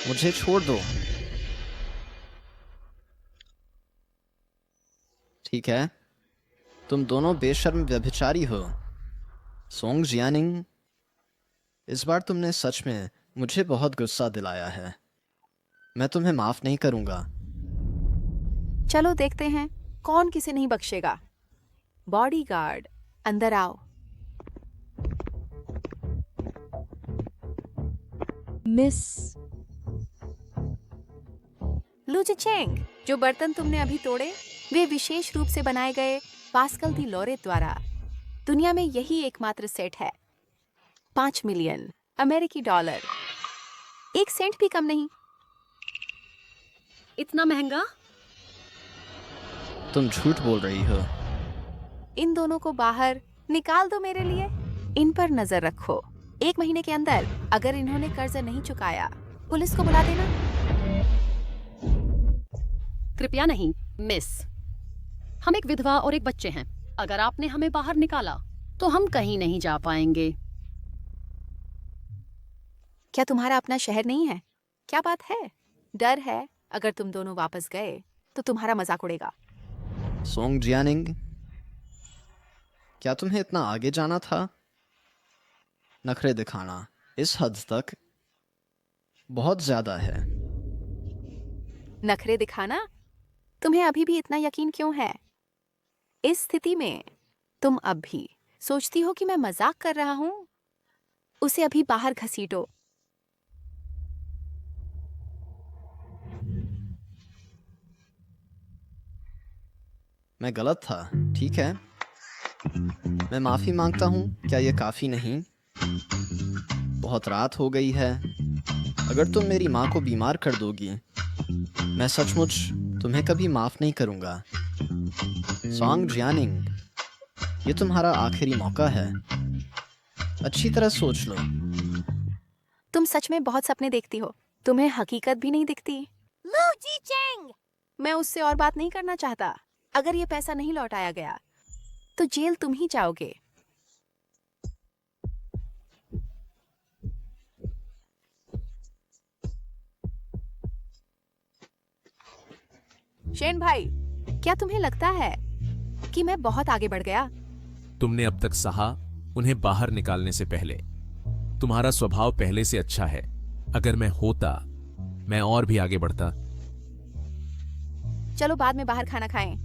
Speaker 1: मुझे छोड़ दो। ठीक है, तुम दोनों बेशर्म व्यभिचारी हो। सॉन्ग जियानिंग, इस बार तुमने सच में मुझे बहुत गुस्सा दिलाया है। मैं तुम्हें माफ नहीं करूंगा।
Speaker 2: चलो देखते हैं कौन किसे नहीं बख्शेगा। बॉडीगार्ड, अंदर आओ।
Speaker 9: मिस,
Speaker 2: लू जिचेंग, जो बर्तन तुमने अभी तोड़े वे विशेष रूप से बनाए गए पास्कल दी लोरे द्वारा। दुनिया में यही एकमात्र सेट है। 5 मिलियन अमेरिकी डॉलर, 1 सेंट भी कम नहीं।
Speaker 7: इतना महंगा?
Speaker 1: तुम झूठ बोल रही हो।
Speaker 2: इन दोनों को बाहर निकाल दो मेरे लिए। इन पर नजर रखो। 1 महीने के अंदर अगर इन्होंने कर्ज नहीं चुकाया, पुलिस को बुला देना।
Speaker 7: कृपया नहीं मिस, हम एक विधवा और एक बच्चे हैं। अगर आपने हमें बाहर निकाला तो हम कहीं नहीं जा पाएंगे।
Speaker 2: क्या तुम्हारा अपना शहर नहीं है? क्या बात है? डर है अगर तुम दोनों वापस गए तो तुम्हारा मजाक उड़ेगा।
Speaker 1: सॉन्ग जियानिंग, क्या तुम्हें इतना आगे जाना था? नखरे दिखाना इस हद तक बहुत ज्यादा है।
Speaker 2: नखरे दिखाना? तुम्हें अभी भी इतना यकीन क्यों है? इस स्थिति में तुम अब भी सोचती हो कि मैं मजाक कर रहा हूं? उसे अभी बाहर घसीटो।
Speaker 1: मैं गलत था, ठीक है। मैं माफी मांगता हूँ। क्या ये काफी नहीं? बहुत रात हो गई है। अगर तुम मेरी माँ को बीमार कर दोगी, मैं सचमुच तुम्हें कभी माफ नहीं करूंगा। सॉन्ग जियानिंग, ये तुम्हारा आखिरी मौका है। अच्छी तरह सोच लो।
Speaker 2: तुम सच में बहुत सपने देखती हो, तुम्हें हकीकत भी नहीं दिखती। लू जी चेंग, मैं उससे और बात नहीं करना चाहता। अगर ये पैसा नहीं लौटाया गया तो जेल तुम ही जाओगे। शेन भाई, क्या तुम्हें लगता है कि मैं बहुत आगे बढ़ गया?
Speaker 6: तुमने अब तक सहा उन्हें बाहर निकालने से पहले। तुम्हारा स्वभाव पहले से अच्छा है। अगर मैं होता, मैं और भी आगे बढ़ता।
Speaker 2: चलो बाद में बाहर खाना खाएं।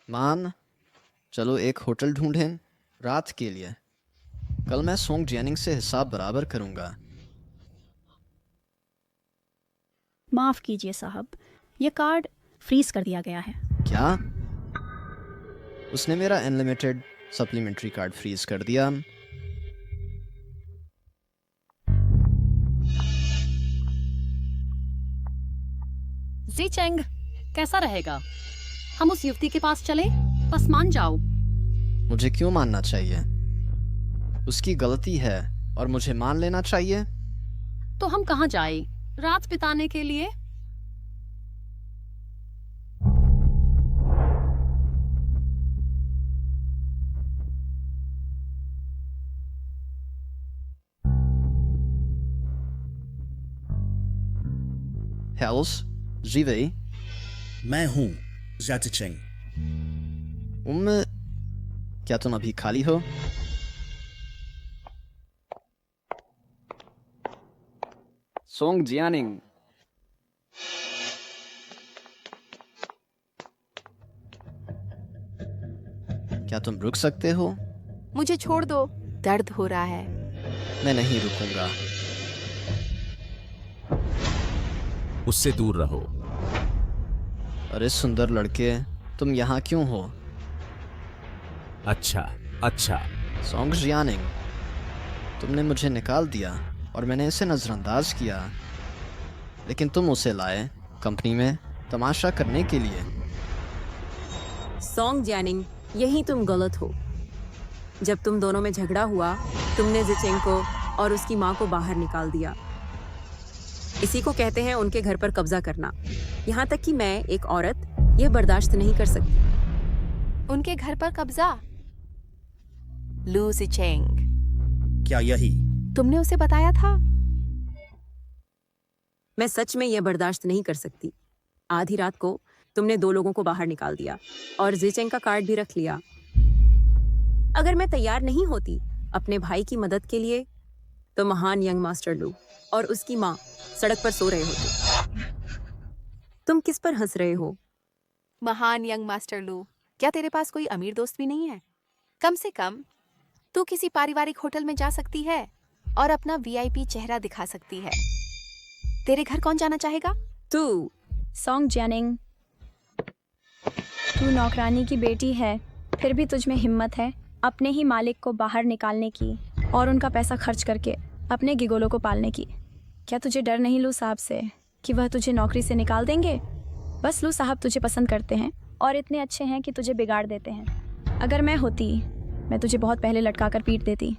Speaker 1: मान, चलो एक होटल ढूंढें रात के लिए। कल मैं सोंग जियानिंग से हिसाब बराबर करूंगा।
Speaker 9: माफ कीजिए साहब, ये कार्ड फ्रीज कर दिया गया है।
Speaker 1: क्या? उसने मेरा अनलिमिटेड सप्लीमेंट्री कार्ड फ्रीज कर दिया।
Speaker 7: जी चेंग, कैसा रहेगा? हम उस युवती के पास चलें? बस मान जाओ।
Speaker 1: मुझे क्यों मानना चाहिए? उसकी गलती है और मुझे मान लेना चाहिए।
Speaker 7: तो हम कहाँ जाए रात बिताने के लिए?
Speaker 1: हेल्स, जीवे,
Speaker 10: मैं हूँ ज़ाचिचेंग।
Speaker 1: क्या तुम अभी खाली हो? सोंग जियानिंग, क्या तुम रुक सकते हो?
Speaker 2: मुझे छोड़ दो, दर्द हो रहा है।
Speaker 1: मैं नहीं रुकूंगा।
Speaker 6: उससे दूर रहो।
Speaker 1: अरे सुंदर लड़के, तुम यहाँ क्यों हो?
Speaker 6: अच्छा अच्छा।
Speaker 1: सोंग जियानिंग, तुमने मुझे निकाल दिया और मैंने इसे नज़रअंदाज किया, लेकिन तुम उसे लाए कंपनी में तमाशा करने के लिए।
Speaker 3: सॉन्ग जैनिंग, यही तुम गलत हो। जब तुम दोनों में झगड़ा हुआ, तुमने जिचेंग को और उसकी माँ को बाहर निकाल दिया। इसी को कहते हैं उनके घर पर कब्जा करना। यहाँ तक कि मैं एक औरत यह बर्दाश्त नहीं कर सकती।
Speaker 2: उनके घर पर कब्जा? लू जिचेंग,
Speaker 10: क्या यही?
Speaker 2: तुमने उसे बताया था?
Speaker 3: मैं सच में यह बर्दाश्त नहीं कर सकती। आधी रात को तुमने 2 लोगों को बाहर निकाल दिया और जिचेंग का कार्ड भी रख लिया। अगर मैं तैयार नहीं होती अपने भाई की मदद के लिए, तो महान यंग मास्टर लू और उसकी माँ सड़क पर सो रहे होते। तुम किस पर हंस रहे हो?
Speaker 2: महान यंग मास्टर लू, क्या तेरे पास कोई अमीर दोस्त भी नहीं है? कम से कम तू किसी पारिवारिक होटल में जा सकती है और अपना वीआईपी चेहरा दिखा सकती है। तेरे घर कौन जाना चाहेगा?
Speaker 3: तू।
Speaker 4: सोंग जियानिंग, तू नौकरानी की बेटी है, फिर भी तुझ में हिम्मत है अपने ही मालिक को बाहर निकालने की और उनका पैसा खर्च करके अपने गिगोलों को पालने की। क्या तुझे डर नहीं लू साहब से कि वह तुझे नौकरी से निकाल देंगे? बस लू साहब तुझे पसंद करते हैं और इतने अच्छे हैं कि तुझे बिगाड़ देते हैं। अगर मैं होती, मैं तुझे बहुत पहले लटका कर पीट देती।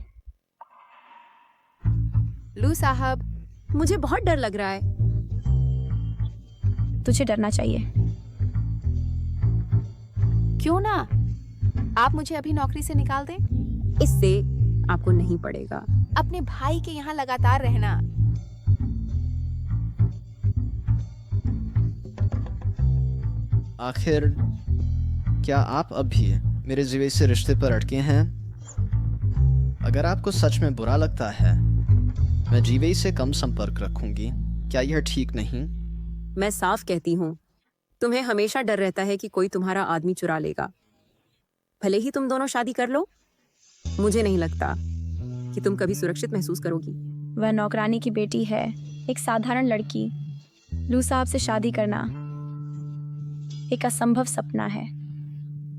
Speaker 2: लू साहब,
Speaker 3: मुझे बहुत डर लग रहा है।
Speaker 4: तुझे डरना चाहिए।
Speaker 2: क्यों ना? आप मुझे अभी नौकरी से निकाल दें।
Speaker 3: इससे आपको नहीं पड़ेगा।
Speaker 2: अपने भाई के यहाँ लगातार रहना।
Speaker 1: आखिर क्या आप अब भी मेरे जीवे से रिश्ते पर अटके हैं? अगर आपको सच में बुरा लगता है, मैं जीवे से कम संपर्क रखूंगी। क्या यह ठीक नहीं?
Speaker 3: मैं साफ कहती हूँ, तुम्हें हमेशा डर रहता है कि कोई तुम्हारा आदमी चुरा लेगा। भले ही तुम दोनों शादी कर लो, मुझे नहीं लगता कि तुम कभी सुरक्षित महसूस करोगी।
Speaker 4: वह नौकरानी की बेटी है, एक साधारण लड़की। लू साहब से शादी करना एक असंभव सपना है।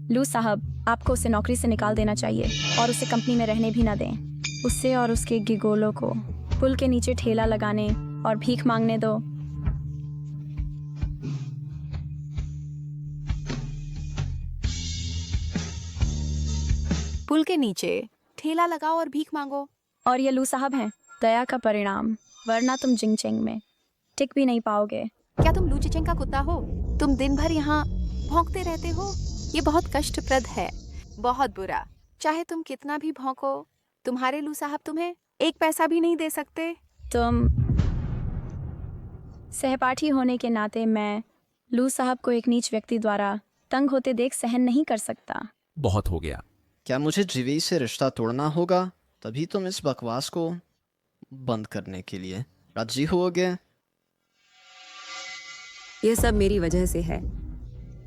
Speaker 4: लू साहब, आपको उसे नौकरी से निकाल देना चाहिए और उसे कंपनी में रहने भी ना दें। उसे और उसके गिगोलों को पुल के नीचे ठेला लगाने और भीख मांगने दो।
Speaker 2: पुल के नीचे ठेला लगाओ और भीख मांगो।
Speaker 4: और ये लू साहब हैं, दया का परिणाम, वरना तुम जिंगचेंग में टिक भी नहीं पाओगे।
Speaker 2: क्या तुम लू चिचेंग का कुत्ता हो? तुम दिन भर यहाँ भौंकते रहते हो। ये बहुत कष्टप्रद है, बहुत बुरा। चाहे तुम कितना भी भौंको, तुम्हारे लू साहब तुम्हें एक पैसा भी नहीं दे सकते।
Speaker 4: तुम सहपाठी होने के नाते मैं लू साहब को एक नीच व्यक्ति द्वारा तंग होते देख सहन नहीं कर सकता।
Speaker 6: बहुत हो गया।
Speaker 1: क्या मुझे जिवेई से रिश्ता तोड़ना होगा तभी तुम इस बकवास को बंद करने के लिए राजी होगे?
Speaker 3: ये सब मेरी वजह से है।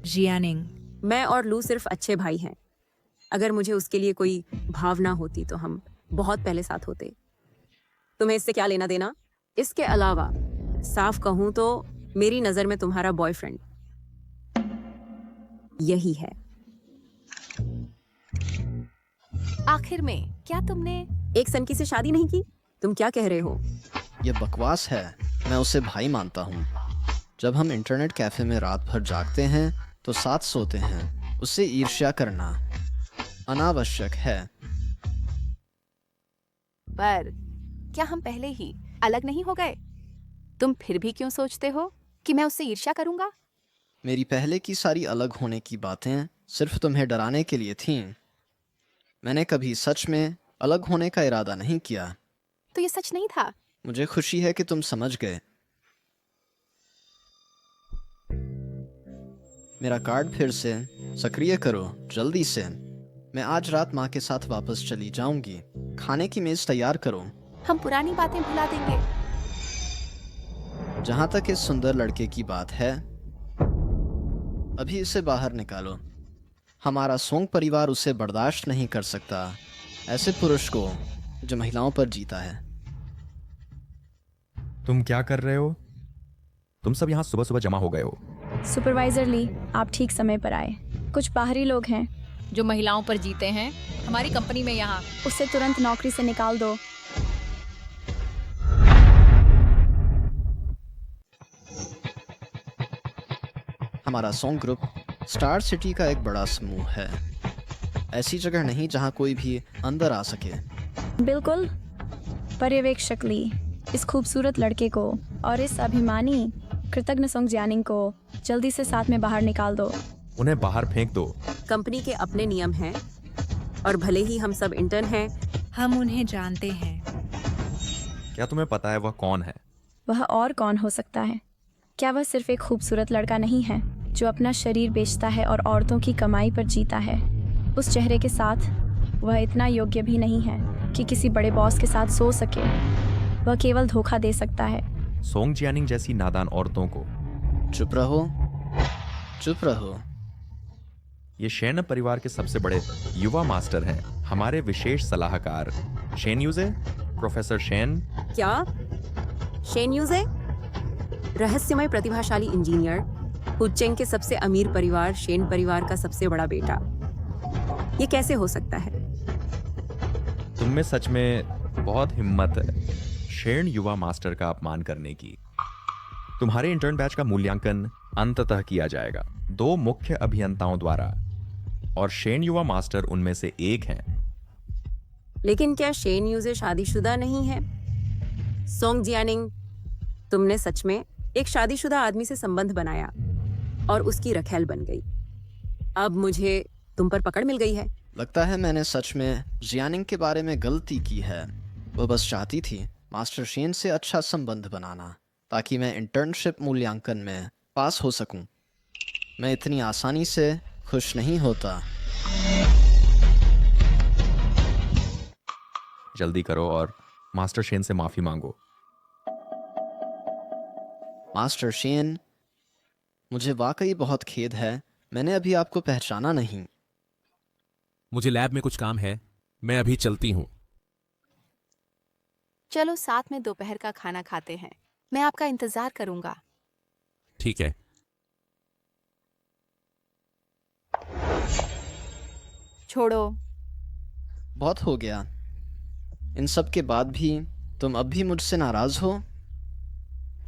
Speaker 9: जियानिंग,
Speaker 3: मैं और लू सिर्फ अच्छे भाई हैं। अगर मुझे उसके लिए कोई भावना होती तो हम बहुत पहले साथ होते। तुम्हें इससे क्या लेना देना? इसके अलावा साफ कहूं तो मेरी नजर में तुम्हारा बॉयफ्रेंड यही है।
Speaker 2: आखिर में क्या तुमने
Speaker 3: एक सनकी से शादी नहीं की? तुम क्या कह रहे हो?
Speaker 1: ये बकवास है। मैं उसे भाई मानता हूँ। जब हम इंटरनेट कैफे में रात भर जागते हैं तो साथ सोते हैं। उससे ईर्ष्या करना अनावश्यक है।
Speaker 2: पर क्या हम पहले ही अलग नहीं हो गए? तुम फिर भी क्यों सोचते हो कि मैं उससे ईर्ष्या करूंगा?
Speaker 1: मेरी पहले की सारी अलग होने की बातें सिर्फ तुम्हें डराने के लिए थीं। मैंने कभी सच में अलग होने का इरादा नहीं किया।
Speaker 2: तो ये सच नहीं था।
Speaker 1: मुझे खुशी है कि तुम समझ गए। मेरा कार्ड फिर से सक्रिय करो जल्दी से। मैं आज रात माँ के साथ वापस चली जाऊंगी। खाने की मेज तैयार करो।
Speaker 2: हम पुरानी बातें भुला देंगे।
Speaker 1: जहां तक इस सुंदर लड़के की बात है, अभी इसे बाहर निकालो। हमारा सोंग परिवार उसे बर्दाश्त नहीं कर सकता, ऐसे पुरुष को जो महिलाओं पर जीता है।
Speaker 11: तुम क्या कर रहे हो? तुम सब यहाँ सुबह सुबह जमा हो गए हो।
Speaker 4: सुपरवाइजर ली, आप ठीक समय पर आए। कुछ बाहरी लोग हैं
Speaker 12: जो महिलाओं पर जीते हैं हमारी कंपनी में। यहाँ
Speaker 4: उसे तुरंत नौकरी से निकाल दो।
Speaker 1: हमारा सोंग ग्रुप स्टार सिटी का एक बड़ा समूह है। ऐसी जगह नहीं जहां कोई भी अंदर आ सके।
Speaker 4: बिल्कुल। पर्यवेक्षक ली, इस खूबसूरत लड़के को और इस अभिमानी कृतज्ञ सोंग जियानिंग को जल्दी से साथ में बाहर निकाल दो।
Speaker 11: उन्हें बाहर फेंक दो।
Speaker 3: कंपनी के अपने नियम हैं और भले ही हम सब इंटर्न हैं,
Speaker 9: हम उन्हें जानते हैं।
Speaker 11: क्या तुम्हें पता है वह कौन है?
Speaker 4: वह और कौन हो सकता है? क्या वह सिर्फ एक खूबसूरत लड़का नहीं है जो अपना शरीर बेचता है और औरतों की कमाई पर जीता है? उस चेहरे के साथ वह इतना योग्य भी नहीं है कि किसी बड़े बॉस के साथ सो सके। वह केवल धोखा दे सकता है।
Speaker 11: सोंग जियानिंग जैसी नादान औरतों को।
Speaker 1: चुप रहो, चुप रहो।
Speaker 11: ये शेन परिवार के सबसे बड़े युवा मास्टर हैं। हमारे विशेष सलाहकार शेन यूजे, प्रोफेसर शेन।
Speaker 3: क्या शेन यूजे? रहस्यमय प्रतिभाशाली इंजीनियर, हुचेंग के सबसे अमीर परिवार शेन परिवार का सबसे बड़ा बेटा। ये कैसे हो सकता है?
Speaker 11: तुम में सच में बहुत हिम्मत है शेन युवा मास्टर का अपमान करने की। तुम्हारे इंटर्न बैच का मूल्यांकन अंततः किया जाएगा 2 मुख्य अभियंताओं द्वारा और शेन युवा मास्टर उनमें से एक हैं।
Speaker 3: लेकिन क्या शेन यूजे शादीशुदा नहीं है? सोंग जियानिंग, तुमने सच में एक शादीशुदा आदमी से संबंध बनाया और उसकी रखैल बन गई। अब मुझे तुम पर पकड़ मिल गई है।
Speaker 1: लगता है मैंने सच में जियानिंग के बारे में गलती की है। वो बस चाहती थी मास्टर शेन से अच्छा संबंध बनाना ताकि मैं इंटर्नशिप मूल्यांकन में पास हो सकूं। मैं इतनी आसानी से खुश नहीं होता।
Speaker 11: जल्दी करो और मास्टर शेन से माफी मांगो।
Speaker 1: मास्टर शेन, मुझे वाकई बहुत खेद है। मैंने अभी आपको पहचाना नहीं।
Speaker 6: मुझे लैब में कुछ काम है, मैं अभी चलती हूँ।
Speaker 2: चलो साथ में दोपहर का खाना खाते हैं। मैं आपका इंतजार करूंगा।
Speaker 6: ठीक है।
Speaker 2: छोड़ो।
Speaker 1: बहुत हो गया। इन सब के बाद भी तुम अब भी मुझसे नाराज हो?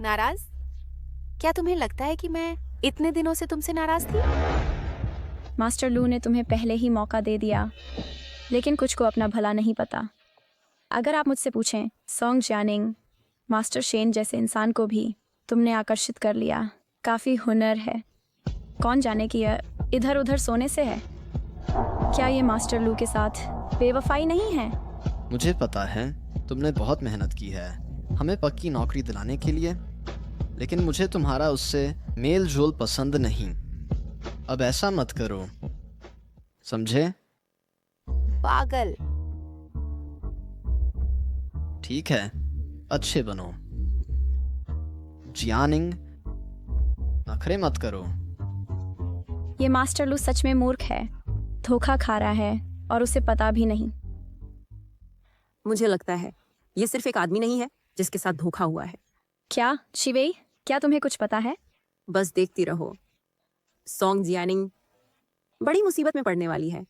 Speaker 2: नाराज? क्या तुम्हें लगता है कि मैं इतने दिनों से तुमसे नाराज थी?
Speaker 4: मास्टर लू ने तुम्हें पहले ही मौका दे दिया। लेकिन कुछ को अपना भला नहीं पता। अगर आप मुझसे पूछें, सॉन्ग जियानिंग, मास्टर शेन जैसे इंसान को भी तुमने आकर्षित कर लिया। काफ़ी हुनर है। कौन जाने कि यह इधर उधर सोने से है। क्या ये मास्टर लू के साथ बेवफाई नहीं है?
Speaker 1: मुझे पता है तुमने बहुत मेहनत की है हमें पक्की नौकरी दिलाने के लिए, लेकिन मुझे तुम्हारा उससे मेल जोल पसंद नहीं। अब ऐसा मत करो, समझे?
Speaker 2: पागल।
Speaker 1: ठीक है, अच्छे बनो। जियानिंग, नखरे मत करो।
Speaker 4: ये मास्टर लू सच में मूर्ख है, धोखा खा रहा है और उसे पता भी नहीं।
Speaker 3: मुझे लगता है ये सिर्फ एक आदमी नहीं है जिसके साथ धोखा हुआ है।
Speaker 4: क्या शिवेई, क्या तुम्हें कुछ पता है?
Speaker 3: बस देखती रहो, सॉन्ग जियानिंग बड़ी मुसीबत में पड़ने वाली है।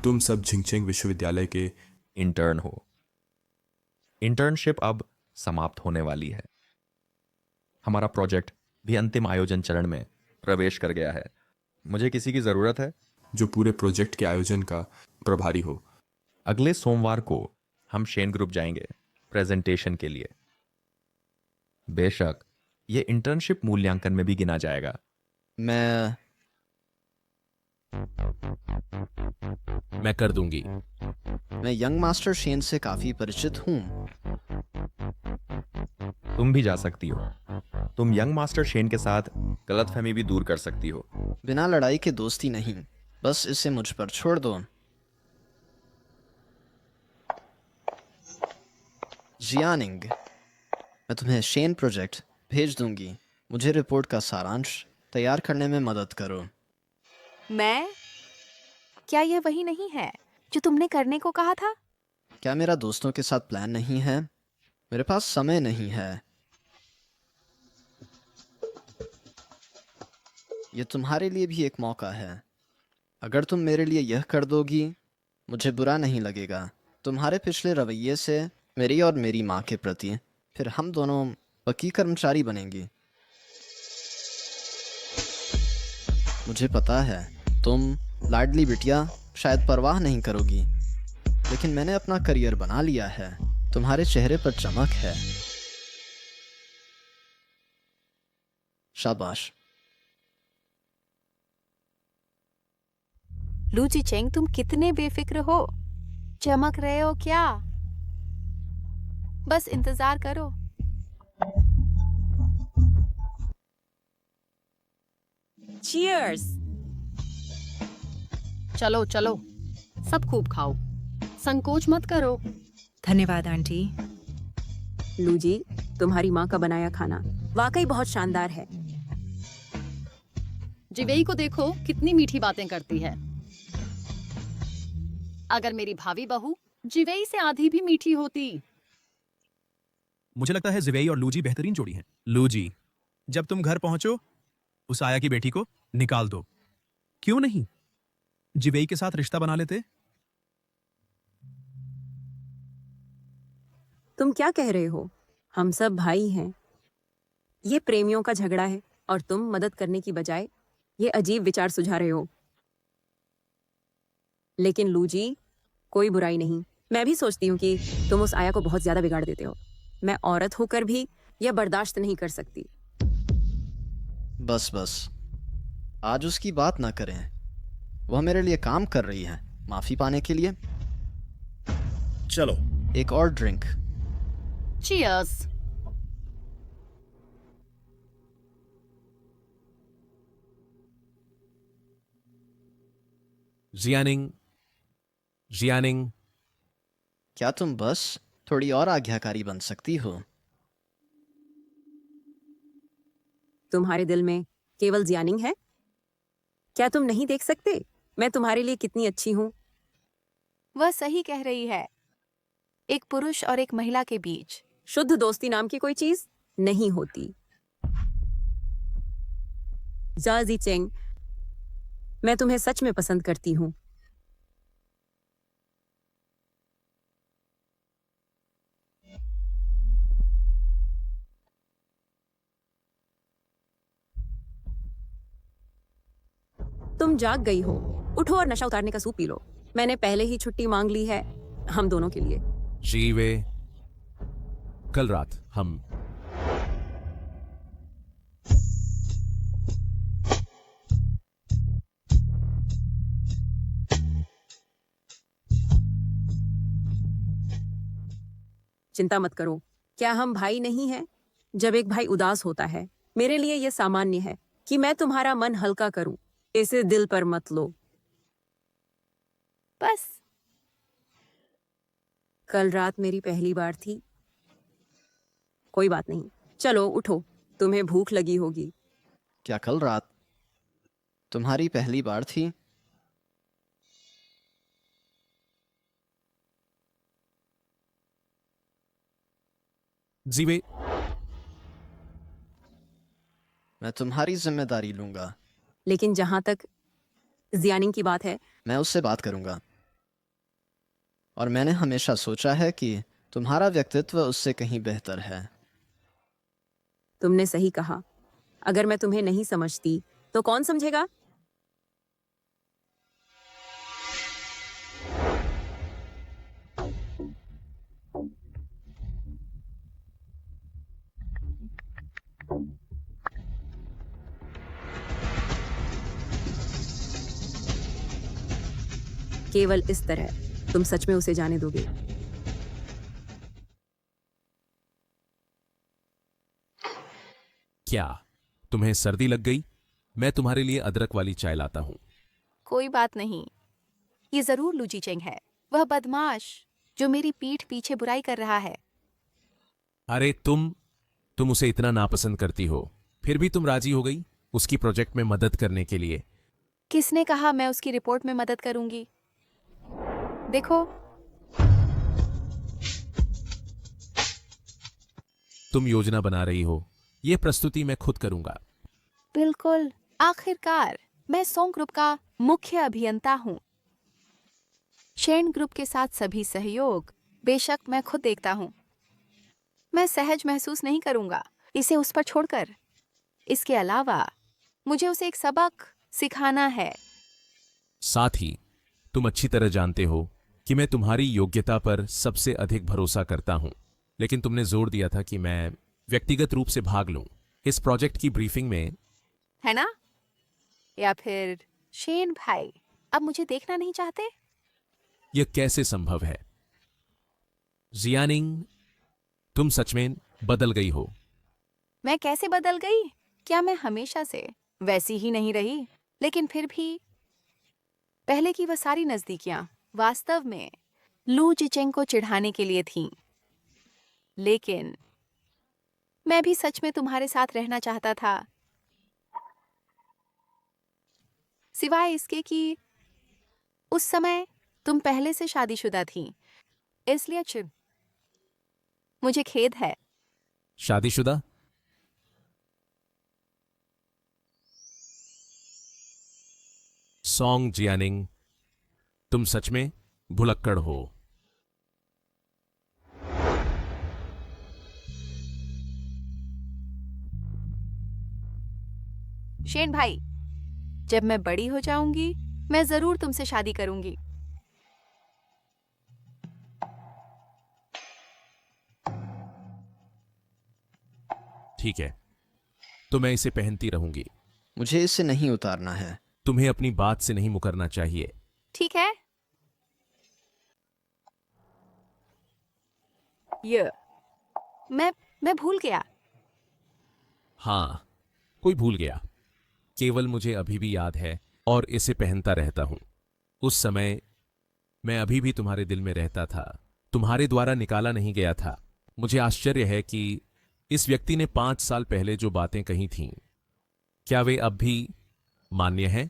Speaker 13: तुम सब झिंगचेंग विश्वविद्यालय के
Speaker 11: इंटर्न हो। इंटर्नशिप अब समाप्त होने वाली है। हमारा प्रोजेक्ट भी अंतिम आयोजन चरण में प्रवेश कर गया है। मुझे किसी की ज़रूरत है
Speaker 13: जो पूरे प्रोजेक्ट के आयोजन का प्रभारी हो।
Speaker 11: अगले सोमवार को हम शेन ग्रुप जाएंगे प्रेजेंटेशन के लिए। बेशक ये इंटर्नशिप मूल्यांकन में भी गिना जाएगा।
Speaker 6: मैं कर दूंगी।
Speaker 1: मैं यंग मास्टर शेन से काफी परिचित हूँ।
Speaker 11: तुम भी जा सकती हो। तुम यंग मास्टर शेन के साथ गलतफहमी भी दूर कर सकती हो।
Speaker 1: बिना लड़ाई के दोस्ती नहीं, बस इसे मुझ पर छोड़ दो। जियानिंग, मैं तुम्हें शेन प्रोजेक्ट भेज दूंगी। मुझे रिपोर्ट का सारांश तैयार करने में मदद करो।
Speaker 2: मैं? क्या यह वही नहीं है जो तुमने करने को कहा था?
Speaker 1: क्या मेरा दोस्तों के साथ प्लान नहीं है? मेरे पास समय नहीं है। यह तुम्हारे लिए भी एक मौका है। अगर तुम मेरे लिए यह कर दोगी, मुझे बुरा नहीं लगेगा। तुम्हारे पिछले रवैये से मेरी और मेरी माँ के प्रति फिर हम दोनों पक्की कर्मचारी बनेंगी। मुझे पता है तुम लाडली बिटिया शायद परवाह नहीं करोगी, लेकिन मैंने अपना करियर बना लिया है। तुम्हारे चेहरे पर चमक है। शाबाश।
Speaker 2: लू जीचेंग, तुम कितने बेफिक्र हो। चमक रहे हो क्या? बस इंतजार करो।
Speaker 3: चीयर्स।
Speaker 7: चलो चलो, सब खूब खाओ, संकोच मत करो।
Speaker 9: धन्यवाद आंटी।
Speaker 3: लू जी, तुम्हारी माँ का बनाया खाना वाकई बहुत शानदार है।
Speaker 7: जिवेई को देखो, कितनी मीठी बातें करती है। अगर मेरी भावी बहू जिवेई से आधी भी मीठी होती।
Speaker 14: मुझे लगता है जिवेई और लूजी बेहतरीन जोड़ी हैं। लूजी, जब तुम घर पहुंचो उस आया की बेटी को निकाल दो। क्यों नहीं, जिवेई के साथ रिश्ता बना लेते।
Speaker 3: तुम क्या कह रहे हो? हम सब भाई हैं। ये प्रेमियों का झगड़ा है और तुम मदद करने की बजाय ये अजीब विचार सुझा रहे हो। लेकिन लूजी, कोई बुराई नहीं। मैं भी सोचती हूँ कि तुम उस आया को बहुत ज्यादा बिगाड़ देते हो। मैं औरत होकर भी यह बर्दाश्त नहीं कर सकती।
Speaker 1: बस बस, आज उसकी बात ना करें। वह मेरे लिए काम कर रही है, माफी पाने के लिए।
Speaker 10: चलो
Speaker 1: एक और ड्रिंक।
Speaker 7: चीयर्स।
Speaker 6: जियानिंग, जियानिंग,
Speaker 1: क्या तुम बस थोड़ी और आज्ञाकारी बन सकती हो?
Speaker 3: तुम्हारे दिल में केवल जियानिंग है? क्या तुम नहीं देख सकते मैं तुम्हारे लिए कितनी अच्छी हूँ?
Speaker 2: वह सही कह रही है। एक पुरुष और एक महिला के बीच
Speaker 3: शुद्ध दोस्ती नाम की कोई चीज नहीं होती। जा जीचेंग, मैं तुम्हें सच में पसंद करती हूँ। तुम जाग गई हो, उठो और नशा उतारने का सूप पी लो। मैंने पहले ही छुट्टी मांग ली है हम दोनों के लिए।
Speaker 6: जीवे, कल रात हम
Speaker 3: चिंता मत करो, क्या हम भाई नहीं हैं? जब एक भाई उदास होता है, मेरे लिए यह सामान्य है कि मैं तुम्हारा मन हल्का करूं। इसे दिल पर मत लो।
Speaker 2: बस
Speaker 3: कल रात मेरी पहली बार थी। कोई बात नहीं, चलो उठो, तुम्हें भूख लगी होगी।
Speaker 1: क्या कल रात तुम्हारी पहली बार थी?
Speaker 6: जीवे,
Speaker 1: मैं तुम्हारी जिम्मेदारी लूंगा।
Speaker 3: लेकिन जहां तक जियानिंग की बात है,
Speaker 1: मैं उससे बात करूंगा। और मैंने हमेशा सोचा है कि तुम्हारा व्यक्तित्व उससे कहीं बेहतर है।
Speaker 3: तुमने सही कहा। अगर मैं तुम्हें नहीं समझती तो कौन समझेगा? केवल इस तरह तुम सच में उसे जाने दोगे।
Speaker 6: क्या तुम्हें सर्दी लग गई? मैं तुम्हारे लिए अदरक वाली चाय लाता हूं।
Speaker 2: कोई बात नहीं। ये जरूर लूजी चेंग है, वह बदमाश जो मेरी पीठ पीछे बुराई कर रहा है।
Speaker 6: अरे तुम उसे इतना नापसंद करती हो, फिर भी तुम राजी हो गई उसकी प्रोजेक्ट में मदद करने के लिए।
Speaker 2: किसने कहा मैं उसकी रिपोर्ट में मदद करूंगी? देखो,
Speaker 6: तुम योजना बना रही हो, यह प्रस्तुति मैं खुद करूंगा।
Speaker 2: बिल्कुल। आखिरकार मैं सोंग ग्रुप का मुख्य अभियंता हूं। शेन ग्रुप के साथ सभी सहयोग बेशक मैं खुद देखता हूं। मैं सहज महसूस नहीं करूंगा इसे उस पर छोड़कर। इसके अलावा मुझे उसे एक सबक सिखाना है।
Speaker 6: साथ ही तुम अच्छी तरह जानते हो कि मैं तुम्हारी योग्यता पर सबसे अधिक भरोसा करता हूं, लेकिन तुमने जोर दिया था कि मैं व्यक्तिगत रूप से भाग लूं इस प्रोजेक्ट की ब्रीफिंग में,
Speaker 2: है ना? या फिर शेन भाई अब मुझे देखना नहीं चाहते?
Speaker 6: यह कैसे संभव है? जियानिंग, तुम सच में बदल गई हो।
Speaker 2: मैं कैसे बदल गई? क्या मैं हमेशा से वैसी ही नहीं रही? लेकिन फिर भी पहले की वह सारी नजदीकियां वास्तव में लू जिचेंग को चिढ़ाने के लिए थीं। लेकिन मैं भी सच में तुम्हारे साथ रहना चाहता था, सिवाय इसके कि उस समय तुम पहले से शादीशुदा थीं। इसलिए मुझे खेद है।
Speaker 6: शादीशुदा? सॉन्ग जियानिंग, तुम सच में भुलक्कड़ हो।
Speaker 2: शेन भाई, जब मैं बड़ी हो जाऊंगी मैं जरूर तुमसे शादी करूंगी।
Speaker 6: ठीक है, तो मैं इसे पहनती रहूंगी।
Speaker 1: मुझे इसे नहीं उतारना है।
Speaker 6: तुम्हें अपनी बात से नहीं मुकरना चाहिए।
Speaker 2: ठीक है। ये मैं भूल गया।
Speaker 6: हाँ, कोई भूल गया। केवल मुझे अभी भी याद है और इसे पहनता रहता हूं। उस समय मैं अभी भी तुम्हारे दिल में रहता था, तुम्हारे द्वारा निकाला नहीं गया था। मुझे आश्चर्य है कि इस व्यक्ति ने 5 साल पहले जो बातें कही थीं, क्या वे अब भी मान्य हैं?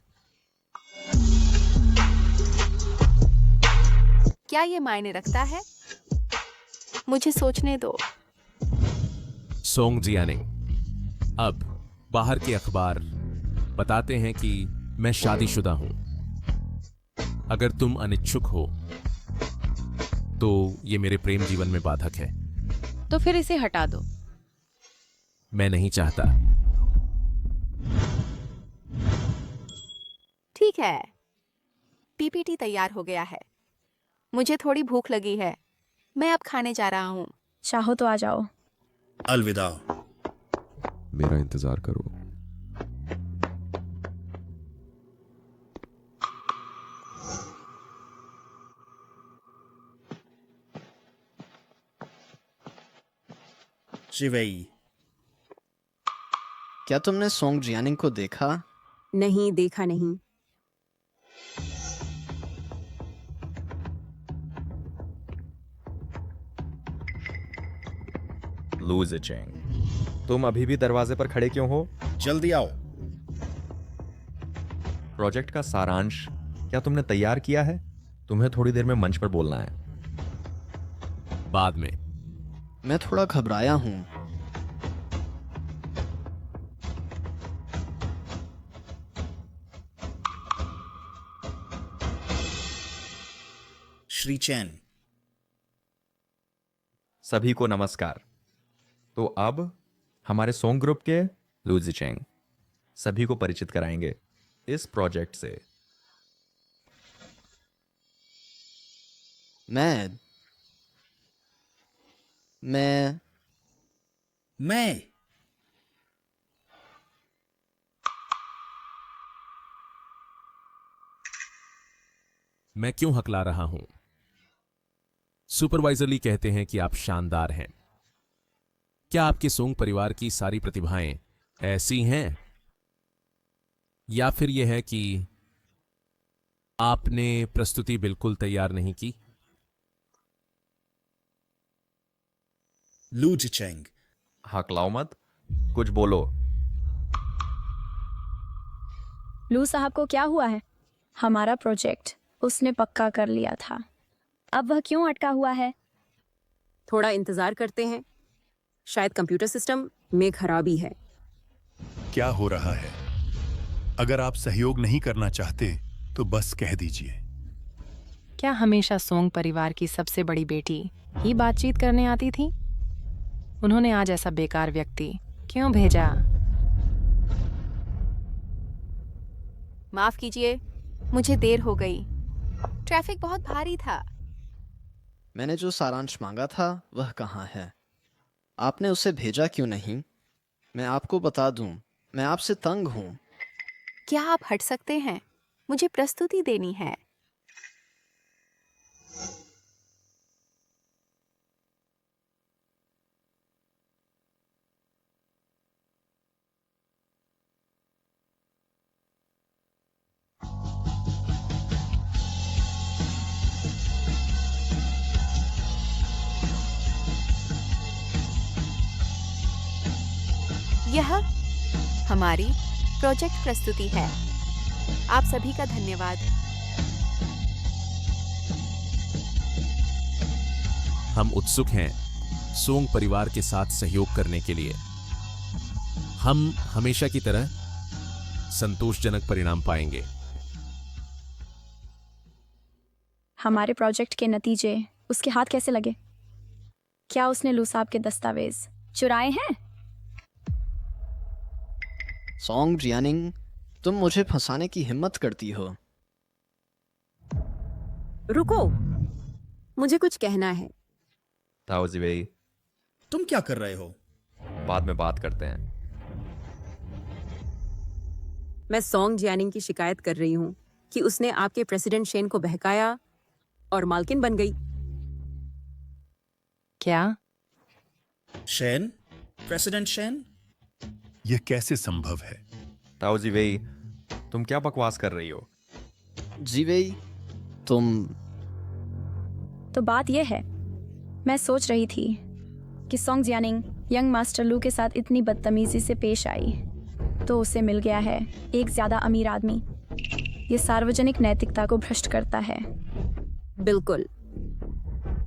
Speaker 2: क्या ये मायने रखता है? मुझे सोचने दो।
Speaker 6: सोंग जियानिंग, अब बाहर के अखबार बताते हैं कि मैं शादीशुदा हूं। अगर तुम अनिच्छुक हो तो ये मेरे प्रेम जीवन में बाधक है।
Speaker 12: तो फिर इसे हटा दो।
Speaker 6: मैं नहीं चाहता।
Speaker 2: ठीक ठीक है, पीपीटी तैयार हो गया है। मुझे थोड़ी भूख लगी है, मैं अब खाने जा रहा हूँ।
Speaker 4: चाहो तो आ जाओ।
Speaker 10: अलविदा।
Speaker 13: मेरा इंतजार करो।
Speaker 10: शिवेई।
Speaker 1: क्या तुमने सोंग जियानिंग को देखा?
Speaker 3: नहीं, देखा नहीं।
Speaker 11: लू जिचेंग, तुम अभी भी दरवाजे पर खड़े क्यों हो?
Speaker 10: जल्दी आओ।
Speaker 11: प्रोजेक्ट का सारांश क्या तुमने तैयार किया है? तुम्हें थोड़ी देर में मंच पर बोलना है।
Speaker 6: बाद में।
Speaker 1: मैं थोड़ा घबराया हूँ।
Speaker 10: श्री चैन।
Speaker 11: सभी को नमस्कार। तो अब हमारे सोंग ग्रुप के लू जिचेंग सभी को परिचित कराएंगे इस प्रोजेक्ट से।
Speaker 1: मैं
Speaker 6: मैं क्यों हकला रहा हूं? सुपरवाइजरली कहते हैं कि आप शानदार हैं। क्या आपके सोंग परिवार की सारी प्रतिभाएं ऐसी हैं, या फिर यह है कि आपने प्रस्तुति बिल्कुल तैयार नहीं की?
Speaker 10: लू जिचेंग।
Speaker 11: हकलाओ मत, कुछ बोलो।
Speaker 4: लू साहब को क्या हुआ है? हमारा प्रोजेक्ट उसने पक्का कर लिया था, अब वह क्यों अटका हुआ है?
Speaker 3: थोड़ा इंतजार करते हैं, शायद कंप्यूटर सिस्टम में खराबी है।
Speaker 15: क्या हो रहा है? अगर आप सहयोग नहीं करना चाहते तो बस कह दीजिए।
Speaker 16: क्या हमेशा सोंग परिवार की सबसे बड़ी बेटी ही बातचीत करने आती थी? उन्होंने आज ऐसा बेकार व्यक्ति क्यों भेजा?
Speaker 2: माफ कीजिए, मुझे देर हो गई। ट्रैफिक बहुत भारी था।
Speaker 1: मैंने जो सारांश मांगा था वह कहाँ है? आपने उसे भेजा क्यों नहीं? मैं आपको बता दूं, मैं आपसे तंग हूं।
Speaker 2: क्या आप हट सकते हैं? मुझे प्रस्तुति देनी है। यह हमारी प्रोजेक्ट प्रस्तुति है। आप सभी का धन्यवाद।
Speaker 6: हम उत्सुक हैं सोंग परिवार के साथ सहयोग करने के लिए। हम हमेशा की तरह संतोषजनक परिणाम पाएंगे।
Speaker 4: हमारे प्रोजेक्ट के नतीजे उसके हाथ कैसे लगे? क्या उसने लू साहब के दस्तावेज चुराए हैं?
Speaker 1: सोंग जियानिंग, तुम मुझे फंसाने की हिम्मत करती हो।
Speaker 3: रुको, मुझे कुछ कहना है।
Speaker 11: ताओ जिवेई,
Speaker 10: तुम क्या कर रहे हो?
Speaker 11: बाद में बात करते हैं।
Speaker 3: मैं सोंग जियानिंग की शिकायत कर रही हूँ कि उसने आपके प्रेसिडेंट शेन को बहकाया और मालकिन बन गई।
Speaker 16: क्या?
Speaker 10: शेन? President Shane?
Speaker 15: यह कैसे संभव है?
Speaker 11: ताओ जिवेई, तुम क्या बकवास कर रही हो?
Speaker 1: जिवेई, तुम...
Speaker 4: तो बात यह है, मैं सोच रही थी कि सोंग जियानिंग यंग मास्टर लू के साथ इतनी बदतमीजी से पेश आई तो उसे मिल गया है एक ज्यादा अमीर आदमी। ये सार्वजनिक नैतिकता को भ्रष्ट करता है।
Speaker 3: बिल्कुल।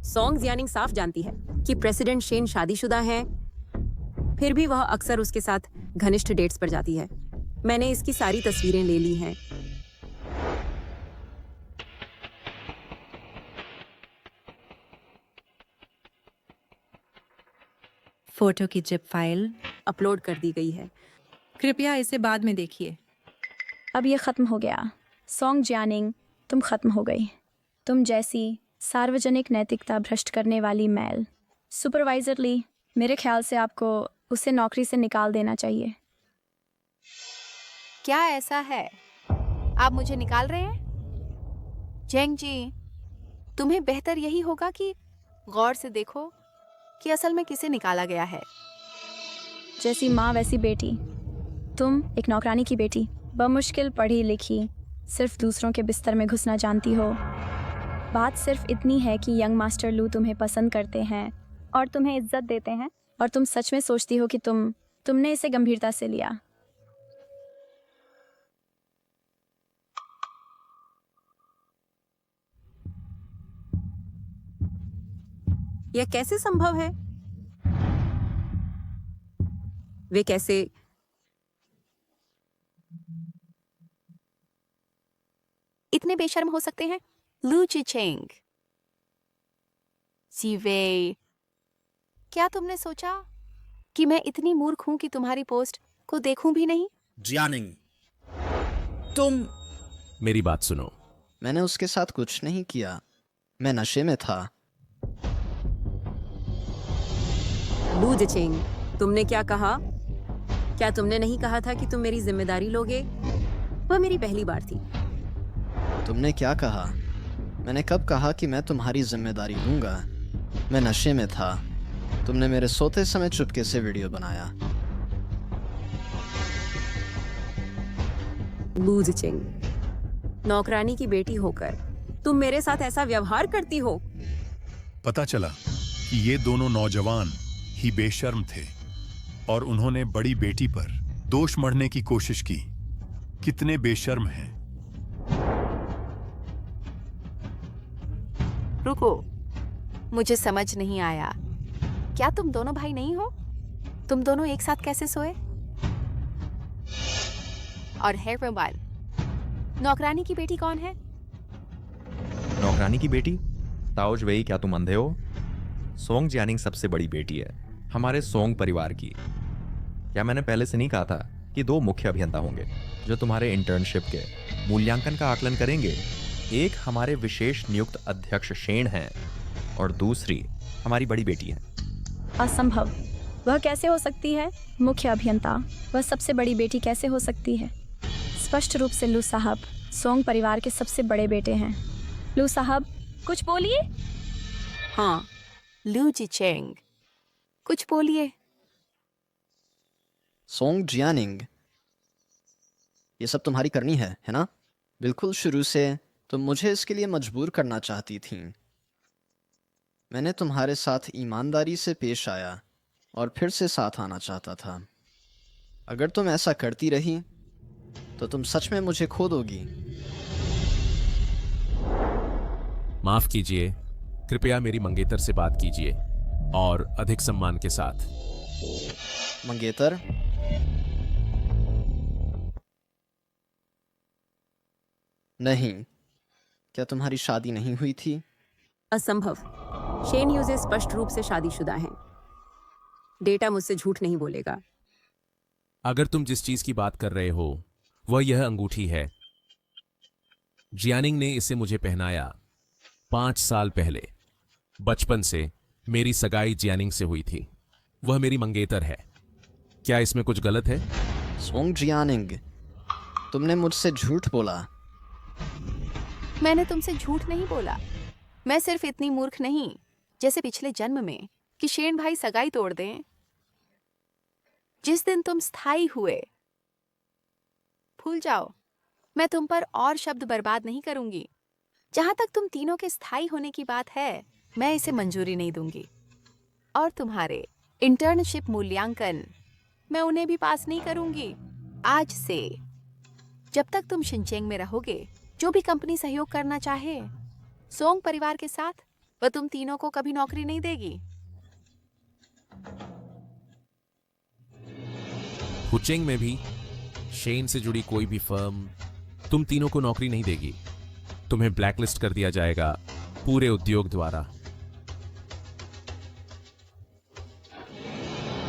Speaker 3: सोंग जियानिंग साफ जानती है कि प्रेसिडेंट शेन शादीशुदा है, फिर भी वह अक्सर उसके साथ घनिष्ठ डेट्स पर जाती है। मैंने इसकी सारी तस्वीरें ले ली हैं।
Speaker 9: फोटो की जिप फाइल
Speaker 3: अपलोड कर दी गई है।
Speaker 9: कृपया इसे बाद में देखिए।
Speaker 4: अब ये खत्म हो गया। सोंग जियानिंग, तुम खत्म हो गई। तुम जैसी सार्वजनिक नैतिकता भ्रष्ट करने वाली मैल सुपरवाइजर ली, मेरे ख्याल से आपको उसे नौकरी से निकाल देना चाहिए।
Speaker 2: क्या ऐसा है? आप मुझे निकाल रहे हैं? जेंग जी, तुम्हें बेहतर यही होगा कि गौर से देखो कि असल में किसे निकाला गया है।
Speaker 4: जैसी माँ वैसी बेटी। तुम एक नौकरानी की बेटी, बमुश्किल पढ़ी लिखी, सिर्फ दूसरों के बिस्तर में घुसना जानती हो। बात सिर्फ इतनी है कि यंग मास्टर लू तुम्हें पसंद करते हैं और तुम्हें इज्जत देते हैं, और तुम सच में सोचती हो कि तुमने इसे गंभीरता से लिया।
Speaker 3: यह कैसे संभव है? वे कैसे?
Speaker 2: इतने बेशर्म हो सकते हैं? लू चिचेंग, जीवे, क्या तुमने सोचा कि मैं इतनी मूर्ख हूं कि तुम्हारी पोस्ट को देखूं भी नहीं?
Speaker 10: जियानिंग, तुम।
Speaker 6: मेरी बात सुनो।
Speaker 1: मैंने उसके साथ कुछ नहीं किया, मैं नशे में था।
Speaker 3: लू जिचिंग, तुमने क्या कहा? क्या तुमने नहीं कहा था कि तुम मेरी जिम्मेदारी लोगे? वह मेरी पहली बार थी।
Speaker 1: तुमने क्या कहा? मैंने कब कहा कि मैं तुम्हारी जिम्मेदारी लूंगा? मैं नशे में था। तुमने मेरे सोते समय चुपके से वीडियो बनाया।
Speaker 3: लू जिचिंग, नौकरानी की बेटी होकर तुम मेरे साथ ऐसा व्यवहार करती हो?
Speaker 15: पता चला कि ये दोनों नौजवान ही बेशर्म थे और उन्होंने बड़ी बेटी पर दोष मढ़ने की कोशिश की। कितने बेशर्म हैं।
Speaker 2: रुको, मुझे समझ नहीं आया। क्या तुम दोनों भाई नहीं हो? तुम दोनों एक साथ कैसे सोए? और हेरवन, नौकरानी की बेटी कौन है?
Speaker 11: नौकरानी की बेटी? ताओज वेई, क्या तुम अंधे हो? सोंग जियानिंग सबसे बड़ी बेटी है हमारे सोंग परिवार की। क्या मैंने पहले से नहीं कहा था कि दो मुख्य अभियंता होंगे जो तुम्हारे इंटर्नशिप के मूल्यांकन का आकलन करेंगे? एक हमारे विशेष नियुक्त अध्यक्ष शेन हैं और दूसरी हमारी बड़ी बेटी है।
Speaker 4: असंभव। वह कैसे हो सकती है? मुख्य अभियंता वह सबसे बड़ी बेटी कैसे हो सकती है? स्पष्ट रूप से लू साहब सोंग परिवार के सबसे बड़े बेटे हैं। लू साहब, कुछ बोलिए।
Speaker 2: हाँ, लू जिचेंग, कुछ बोलिए।
Speaker 1: सोंग जियानिंग, ये सब तुम्हारी करनी है ना? बिल्कुल शुरू से तुम मुझे इसके लिए मजबूर करना चाहती थीं। मैंने तुम्हारे साथ ईमानदारी से पेश आया और फिर से साथ आना चाहता था। अगर तुम ऐसा करती रही तो तुम सच में मुझे खो दोगी।
Speaker 6: माफ कीजिए, कृपया मेरी मंगेतर से बात कीजिए और अधिक सम्मान के साथ।
Speaker 1: मंगेतर? नहीं, क्या तुम्हारी शादी नहीं हुई थी?
Speaker 3: असंभव। शेन यूजे स्पष्ट रूप से शादीशुदा हैं। डेटा मुझसे झूठ नहीं बोलेगा।
Speaker 6: अगर तुम जिस चीज की बात कर रहे हो वह यह अंगूठी है। जियानिंग ने इसे मुझे पहनाया 5 साल पहले। बचपन से मेरी सगाई जियानिंग से हुई थी। वह मेरी मंगेतर है। क्या इसमें कुछ गलत है?
Speaker 1: सोंग जियानिंग, तुमने मुझसे झूठ बोला।
Speaker 2: मैंने तुमसे झूठ नहीं बोला। मैं सिर्फ इतनी मूर्ख नहीं जैसे पिछले जन्म में कि शेन भाई सगाई तोड़ दें। जिस दिन तुम स्थायी हुए, भूल जाओ। मैं तुम पर और शब्द बर्बाद नहीं करूंगी। जहां तक तुम तीनों के स्थायी होने की बात है, मैं इसे मंजूरी नहीं दूंगी। और तुम्हारे इंटर्नशिप मूल्यांकन, मैं उन्हें भी पास नहीं करूंगी। आज से जब तक तुम शिनचेंग में रहोगे, जो भी कंपनी सहयोग करना चाहे सोंग परिवार के साथ, वह तुम तीनों को कभी नौकरी नहीं देगी।
Speaker 6: हुचेंग में भी शेन से जुड़ी कोई भी फर्म तुम तीनों को नौकरी नहीं देगी। तुम्हें ब्लैकलिस्ट कर दिया जाएगा पूरे उद्योग द्वारा।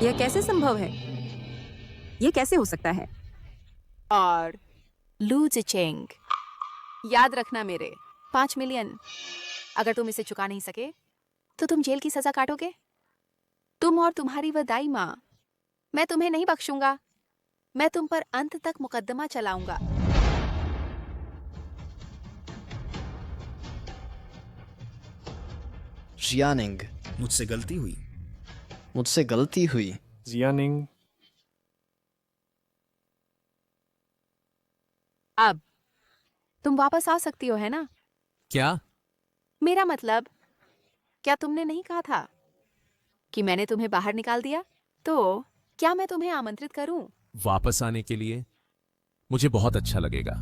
Speaker 3: यह कैसे संभव है? यह कैसे हो सकता है?
Speaker 2: और लू जिचेंग, याद रखना मेरे 5 मिलियन। अगर तुम इसे चुका नहीं सके तो तुम जेल की सजा काटोगे। तुम और तुम्हारी वह दाई माँ। मैं तुम्हें नहीं बख्शूंगा। मैं तुम पर अंत तक मुकदमा चलाऊंगा।
Speaker 1: जियानिंग,
Speaker 10: मुझसे गलती हुई।
Speaker 1: मुझसे गलती हुई।
Speaker 17: जियानिंग,
Speaker 2: अब तुम वापस आ सकती हो, है ना?
Speaker 6: क्या?
Speaker 2: मेरा मतलब, क्या तुमने नहीं कहा था कि मैंने तुम्हें बाहर निकाल दिया? तो क्या मैं तुम्हें आमंत्रित करूं?
Speaker 6: वापस आने के लिए मुझे बहुत अच्छा लगेगा।